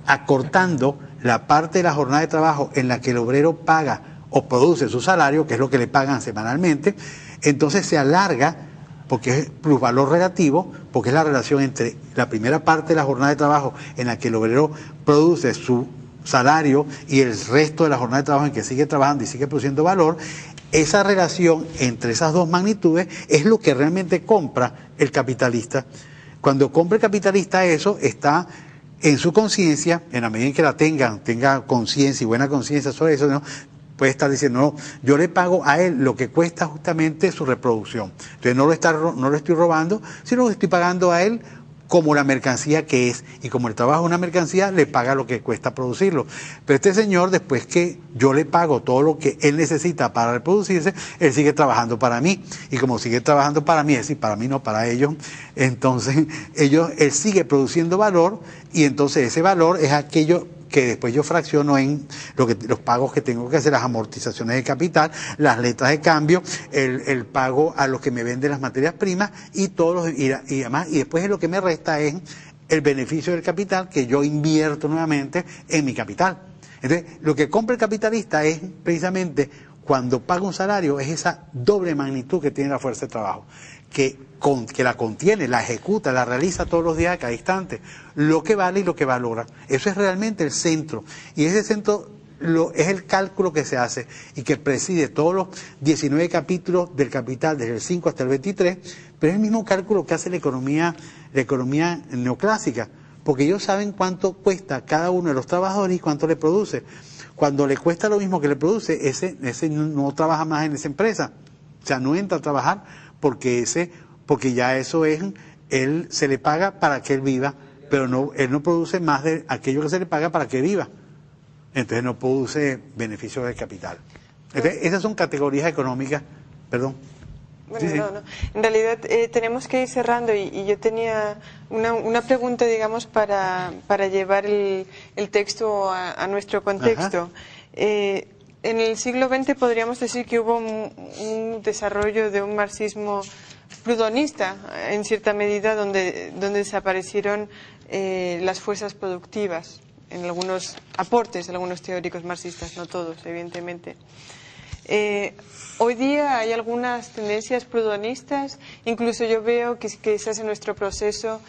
acortando la parte de la jornada de trabajo en la que el obrero paga o produce su salario, que es lo que le pagan semanalmente, entonces se alarga, porque es plusvalor relativo, porque es la relación entre la primera parte de la jornada de trabajo en la que el obrero produce su salario y el resto de la jornada de trabajo en que sigue trabajando y sigue produciendo valor. Esa relación entre esas dos magnitudes es lo que realmente compra el capitalista. Cuando compra el capitalista eso, está en su conciencia, en la medida en que la tenga conciencia y buena conciencia sobre eso, ¿no? Puede estar diciendo, no, yo le pago a él lo que cuesta justamente su reproducción. Entonces no lo estoy robando, sino que estoy pagando a él como la mercancía que es, y como el trabajo es una mercancía, le paga lo que cuesta producirlo. Pero este señor, después que yo le pago todo lo que él necesita para reproducirse, él sigue trabajando para mí, y como sigue trabajando para mí, es decir, para mí no para ellos, entonces él sigue produciendo valor, y entonces ese valor es aquello que después yo fracciono en los pagos que tengo que hacer, las amortizaciones de capital, las letras de cambio, el pago a los que me venden las materias primas y demás, y después lo que me resta es el beneficio del capital que yo invierto nuevamente en mi capital. Entonces, lo que compra el capitalista es precisamente, cuando paga un salario, es esa doble magnitud que tiene la fuerza de trabajo, que la contiene, la ejecuta, la realiza todos los días a cada instante, lo que vale y lo que valora. Eso es realmente el centro, y ese centro es el cálculo que se hace y que preside todos los 19 capítulos del Capital, desde el 5 hasta el 23, pero es el mismo cálculo que hace la economía neoclásica, porque ellos saben cuánto cuesta cada uno de los trabajadores y cuánto le produce. Cuando le cuesta lo mismo que le produce, ese no trabaja más en esa empresa, o sea, no entra a trabajar, porque ya eso es, él se le paga para que él viva, pero él no produce más de aquello que se le paga para que viva. Entonces no produce beneficio del capital. Entonces, esas son categorías económicas, perdón. Bueno, sí. no. En realidad tenemos que ir cerrando, y yo tenía una pregunta, digamos, para llevar el texto a nuestro contexto. En el siglo XX podríamos decir que hubo un desarrollo de un marxismo proudhonista, en cierta medida, donde desaparecieron las fuerzas productivas, en algunos aportes de algunos teóricos marxistas, no todos, evidentemente. Hoy día hay algunas tendencias proudhonistas, incluso yo veo que quizás en nuestro proceso,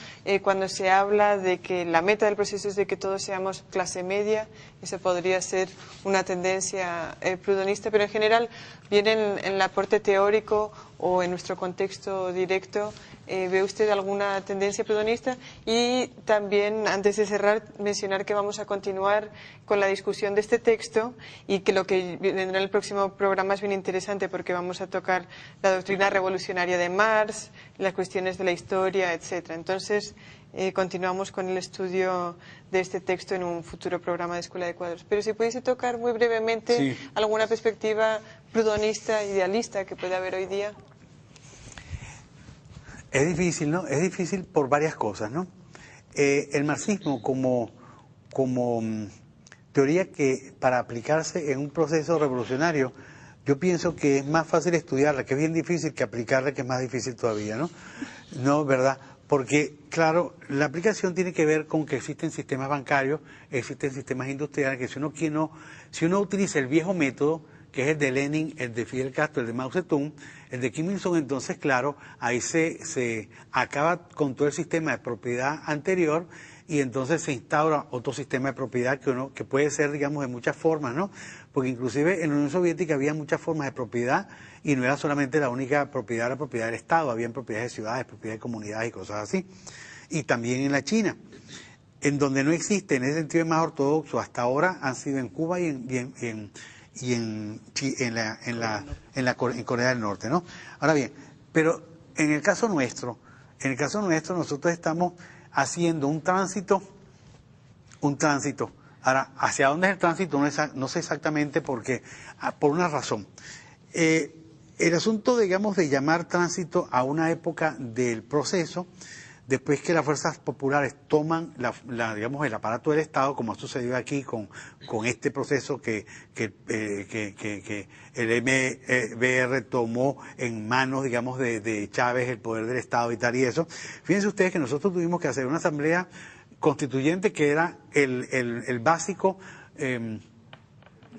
cuando se habla de que la meta del proceso es de que todos seamos clase media, esa podría ser una tendencia proudhonista, pero en general, bien en el aporte teórico o en nuestro contexto directo, ¿ve usted alguna tendencia proudhonista? Y también, antes de cerrar, mencionar que vamos a continuar con la discusión de este texto y que lo que vendrá en el próximo programa es bien interesante porque vamos a tocar la doctrina revolucionaria de Marx, las cuestiones de la historia, etcétera. Entonces, continuamos con el estudio de este texto en un futuro programa de Escuela de Cuadros. Pero si pudiese tocar muy brevemente alguna perspectiva proudhonista, idealista que pueda haber hoy día. Es difícil, ¿no? Es difícil por varias cosas, ¿no? El marxismo como teoría que para aplicarse en un proceso revolucionario, yo pienso que es más fácil estudiarla, que es bien difícil, que aplicarla, que es más difícil todavía, ¿no? No, ¿verdad? Porque, claro, la aplicación tiene que ver con que existen sistemas bancarios, existen sistemas industriales, que si uno utiliza el viejo método, que es el de Lenin, el de Fidel Castro, el de Mao Zedong, el de Kim Il-sung, entonces, claro, ahí se acaba con todo el sistema de propiedad anterior y entonces se instaura otro sistema de propiedad que puede ser, digamos, de muchas formas, ¿no? Porque inclusive en la Unión Soviética había muchas formas de propiedad y no era solamente la única propiedad, la propiedad del Estado, habían propiedades de ciudades, propiedades de comunidades y cosas así. Y también en la China, en donde no existe, en ese sentido más ortodoxo, hasta ahora han sido en Cuba y en Corea del Norte, ¿no? Ahora bien, pero en el caso nuestro nosotros estamos haciendo un tránsito. Ahora, ¿hacia dónde es el tránsito? No sé exactamente porque, por una razón. El asunto, digamos, de llamar tránsito a una época del proceso, después que las fuerzas populares toman digamos, el aparato del Estado, como ha sucedido aquí con este proceso que el MBR tomó en manos, digamos, de Chávez, el poder del Estado y tal y eso. Fíjense ustedes que nosotros tuvimos que hacer una asamblea constituyente que era el básico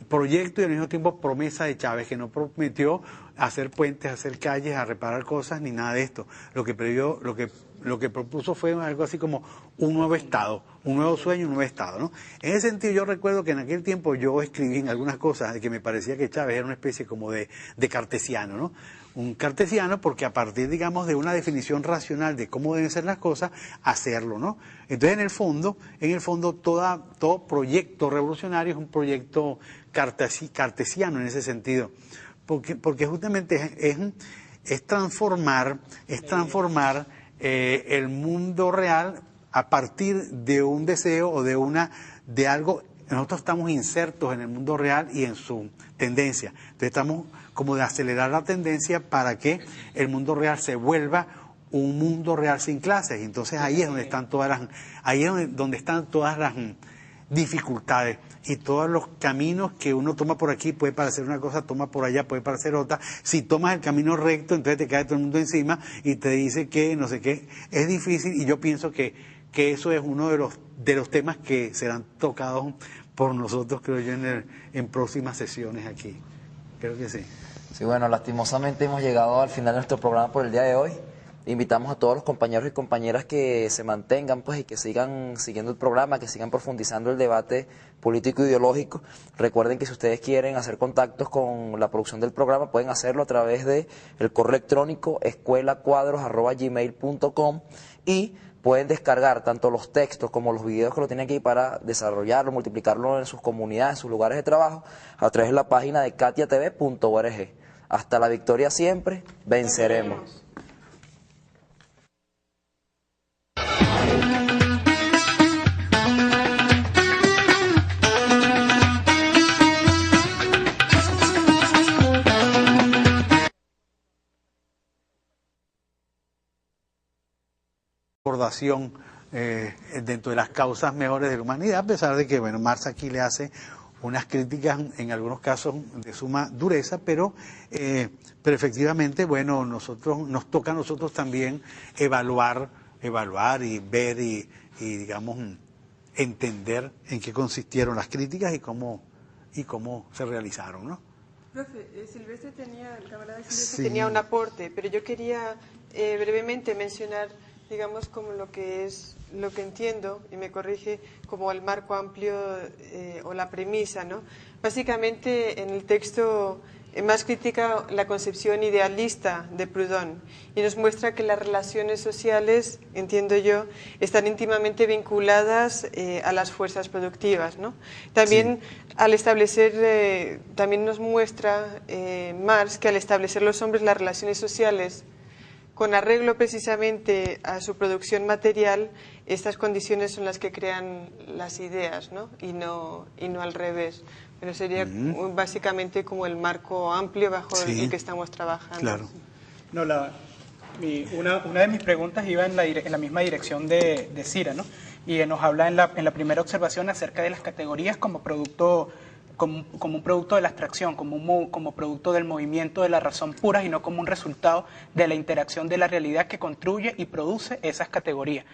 proyecto y al mismo tiempo promesa de Chávez, que no prometió hacer puentes, hacer calles, a reparar cosas, ni nada de esto. Lo que propuso fue algo así como un nuevo Estado, un nuevo sueño, un nuevo Estado, ¿no? En ese sentido yo recuerdo que en aquel tiempo yo escribí en algunas cosas de que me parecía que Chávez era una especie como de cartesiano, ¿no? Un cartesiano porque a partir, digamos, de una definición racional de cómo deben ser las cosas, hacerlo, ¿no? Entonces en el fondo todo proyecto revolucionario es un proyecto cartesiano en ese sentido, porque justamente es transformar el mundo real a partir de un deseo o de algo. Nosotros estamos insertos en el mundo real y en su tendencia. Entonces estamos como de acelerar la tendencia para que el mundo real se vuelva un mundo real sin clases. Y entonces ahí es donde están donde están todas las dificultades y todos los caminos que uno toma por aquí puede parecer una cosa, toma por allá puede parecer otra. Si tomas el camino recto, entonces te cae todo el mundo encima y te dice que no sé qué. Es difícil y yo pienso que eso es uno de los temas que serán tocados por nosotros, creo yo, en próximas sesiones aquí. Creo que sí. Sí, bueno, lastimosamente hemos llegado al final de nuestro programa por el día de hoy. Invitamos a todos los compañeros y compañeras que se mantengan pues y que sigan siguiendo el programa, que sigan profundizando el debate político e ideológico. Recuerden que si ustedes quieren hacer contactos con la producción del programa, pueden hacerlo a través de el correo electrónico escuelacuadros@gmail.com y pueden descargar tanto los textos como los videos que lo tienen aquí para desarrollarlo, multiplicarlo en sus comunidades, en sus lugares de trabajo, a través de la página de katiatv.org. Hasta la victoria siempre, venceremos. Dentro de las causas mejores de la humanidad, a pesar de que, bueno, Marx aquí le hace unas críticas, en algunos casos de suma dureza, pero efectivamente, bueno, nos toca a nosotros también evaluar y ver y digamos, entender en qué consistieron las críticas y cómo se realizaron, ¿no? Profe, el camarada Silvestre tenía un aporte, pero yo quería brevemente mencionar, digamos, como lo que entiendo, y me corrige, como el marco amplio o la premisa, ¿no? Básicamente, en el texto Marx critica la concepción idealista de Proudhon y nos muestra que las relaciones sociales, entiendo yo, están íntimamente vinculadas a las fuerzas productivas, ¿no? También al establecer, también nos muestra Marx que al establecer los hombres las relaciones sociales con arreglo precisamente a su producción material, estas condiciones son las que crean las ideas, ¿no? Y no al revés. Pero sería básicamente como el marco amplio bajo el que estamos trabajando. Claro. No, una de mis preguntas iba en la misma dirección de Cira, ¿no? Y nos habla en la primera observación acerca de las categorías como producto, como un producto de la abstracción, como producto del movimiento de la razón pura y no como un resultado de la interacción de la realidad que construye y produce esas categorías.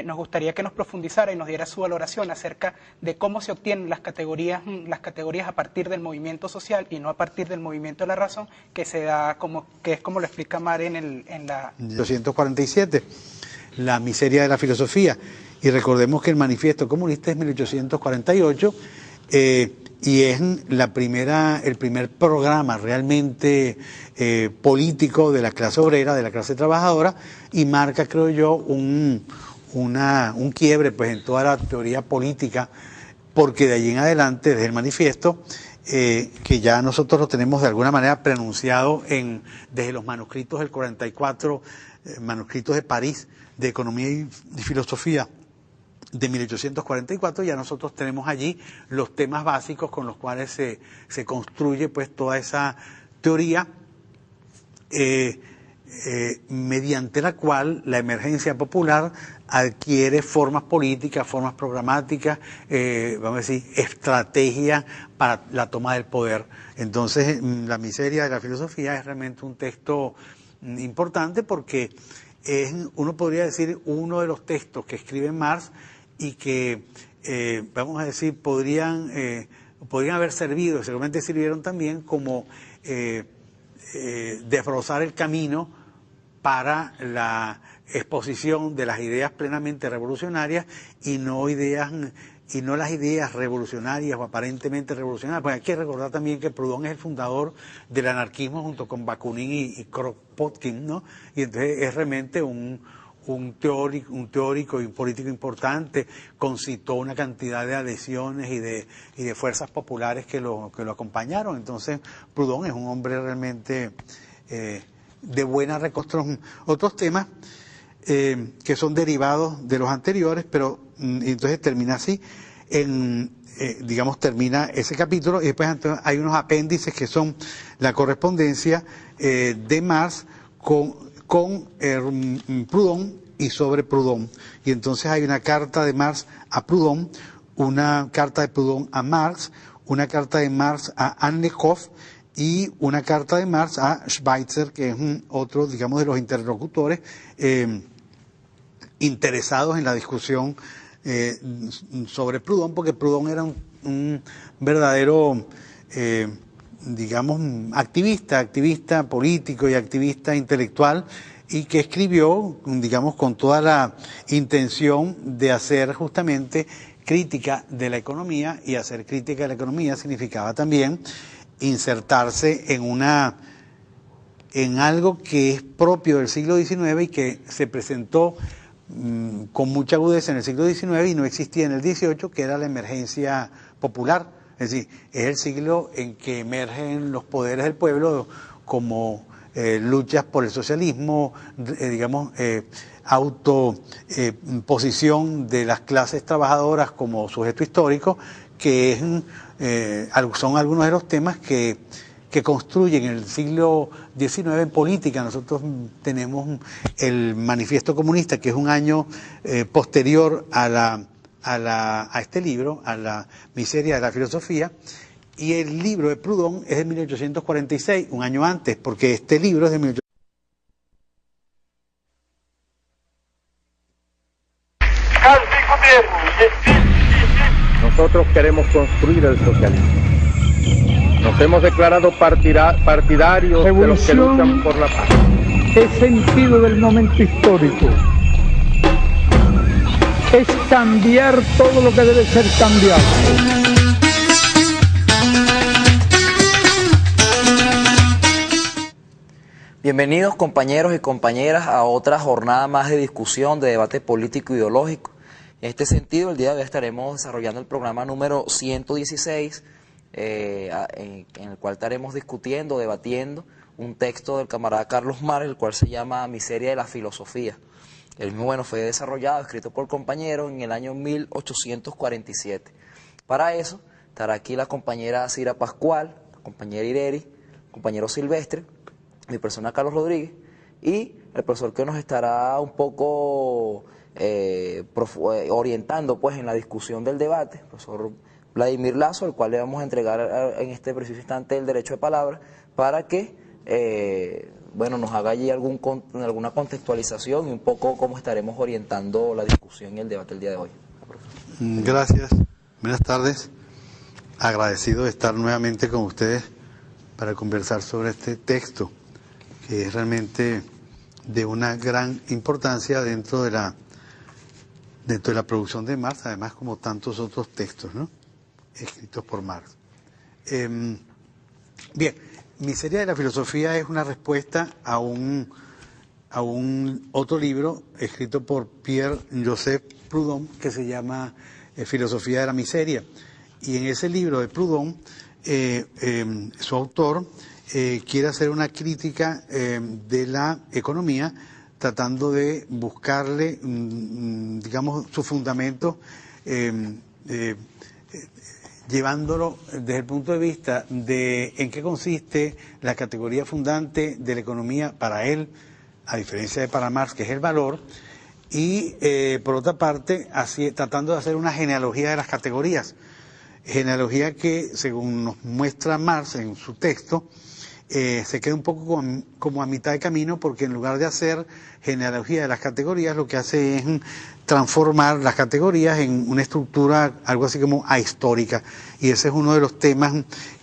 Nos gustaría que nos profundizara y nos diera su valoración acerca de cómo se obtienen las categorías a partir del movimiento social y no a partir del movimiento de la razón, que se da que es como lo explica Mar en la 1847, la miseria de la filosofía. Y recordemos que el manifiesto comunista es 1848, y es el primer programa realmente político de la clase obrera, de la clase trabajadora, y marca, creo yo, un quiebre pues en toda la teoría política, porque de allí en adelante, desde el manifiesto, que ya nosotros lo tenemos de alguna manera pronunciado desde los manuscritos del 44, manuscritos de París, de Economía y Filosofía, de 1844, ya nosotros tenemos allí los temas básicos con los cuales se construye pues toda esa teoría, mediante la cual la emergencia popular adquiere formas políticas, formas programáticas, vamos a decir, estrategia para la toma del poder. Entonces, la miseria de la filosofía es realmente un texto importante porque es, uno podría decir, uno de los textos que escribe Marx y que, vamos a decir, podrían haber servido, seguramente sirvieron también como desbrozar el camino para la exposición de las ideas plenamente revolucionarias y no las ideas revolucionarias o aparentemente revolucionarias. Pues hay que recordar también que Proudhon es el fundador del anarquismo junto con Bakunin y Kropotkin, ¿no? Y entonces es realmente un teórico y un político importante, concitó una cantidad de adhesiones y de fuerzas populares que lo acompañaron. Entonces Proudhon es un hombre realmente de buena reconstrucción. Otros temas que son derivados de los anteriores, pero entonces termina así, digamos, termina ese capítulo y después entonces hay unos apéndices que son la correspondencia de Marx con Proudhon y sobre Proudhon. Y entonces hay una carta de Marx a Proudhon, una carta de Proudhon a Marx, una carta de Marx a Anne Hoff y una carta de Marx a Schweitzer, que es otro, digamos, de los interlocutores interesados en la discusión sobre Proudhon, porque Proudhon era un verdadero digamos, activista político y activista intelectual, y que escribió, digamos, con toda la intención de hacer justamente crítica de la economía, y hacer crítica de la economía significaba también insertarse en algo que es propio del siglo XIX y que se presentó con mucha agudeza en el siglo XIX y no existía en el XVIII, que era la emergencia popular. Es decir, es el siglo en que emergen los poderes del pueblo como luchas por el socialismo, digamos, autoposición de las clases trabajadoras como sujeto histórico, que son algunos de los temas que construyen el siglo XIX en política. Nosotros tenemos el Manifiesto Comunista, que es un año posterior a este libro, a la miseria de la filosofía, y el libro de Proudhon es de 1846, un año antes, porque este libro es de 1846. Nosotros queremos construir el socialismo. Nos hemos declarado partidarios de los que luchan por la paz. Es sentido del momento histórico. Es cambiar todo lo que debe ser cambiado. Bienvenidos compañeros y compañeras a otra jornada más de discusión, de debate político e ideológico. En este sentido, el día de hoy estaremos desarrollando el programa número 116, en el cual estaremos discutiendo, debatiendo un texto del camarada Carlos Marx, el cual se llama Miseria de la filosofía. El mismo, bueno, fue desarrollado, escrito por compañeros en el año 1847. Para eso estará aquí la compañera Cira Pascual, la compañera Ireri, el compañero Silvestre, mi persona Carlos Rodríguez, y el profesor que nos estará un poco orientando pues en la discusión del debate, el profesor Vladimir Lazo, al cual le vamos a entregar en este preciso instante el derecho de palabra para que bueno, nos haga allí alguna contextualización y un poco cómo estaremos orientando la discusión y el debate el día de hoy. Gracias, buenas tardes, agradecido de estar nuevamente con ustedes para conversar sobre este texto, que es realmente de una gran importancia dentro de la producción de Marx, además como tantos otros textos, ¿no?, escritos por Marx. Bien, Miseria de la filosofía es una respuesta a un otro libro escrito por Pierre-Joseph Proudhon que se llama Filosofía de la miseria. Y en ese libro de Proudhon, su autor quiere hacer una crítica de la economía, tratando de buscarle, digamos, su fundamento, llevándolo desde el punto de vista de en qué consiste la categoría fundante de la economía para él, a diferencia de para Marx, que es el valor, y por otra parte, tratando de hacer una genealogía de las categorías. Genealogía que, según nos muestra Marx en su texto, se queda un poco como a mitad de camino, porque en lugar de hacer genealogía de las categorías, lo que hace es transformar las categorías en una estructura algo así como ahistórica. Y ese es uno de los temas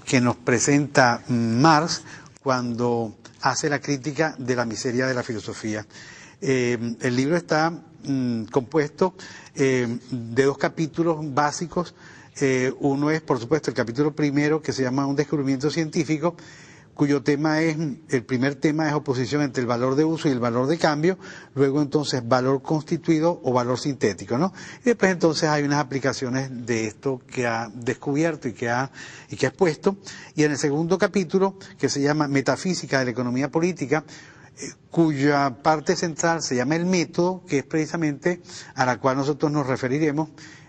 que nos presenta Marx cuando hace la crítica de la miseria de la filosofía. El libro está compuesto de dos capítulos básicos. Uno es, por supuesto, el capítulo primero, que se llama Un descubrimiento científico, cuyo tema el primer tema es oposición entre el valor de uso y el valor de cambio, luego entonces valor constituido o valor sintético, ¿no? Y después entonces hay unas aplicaciones de esto que ha descubierto y que ha expuesto. Y en el segundo capítulo, que se llama Metafísica de la economía política, cuya parte central se llama el método, que es precisamente a la cual nosotros nos referiremos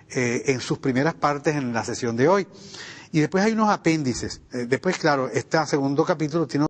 en sus primeras partes en la sesión de hoy. Y después hay unos apéndices. Después, claro, este segundo capítulo tiene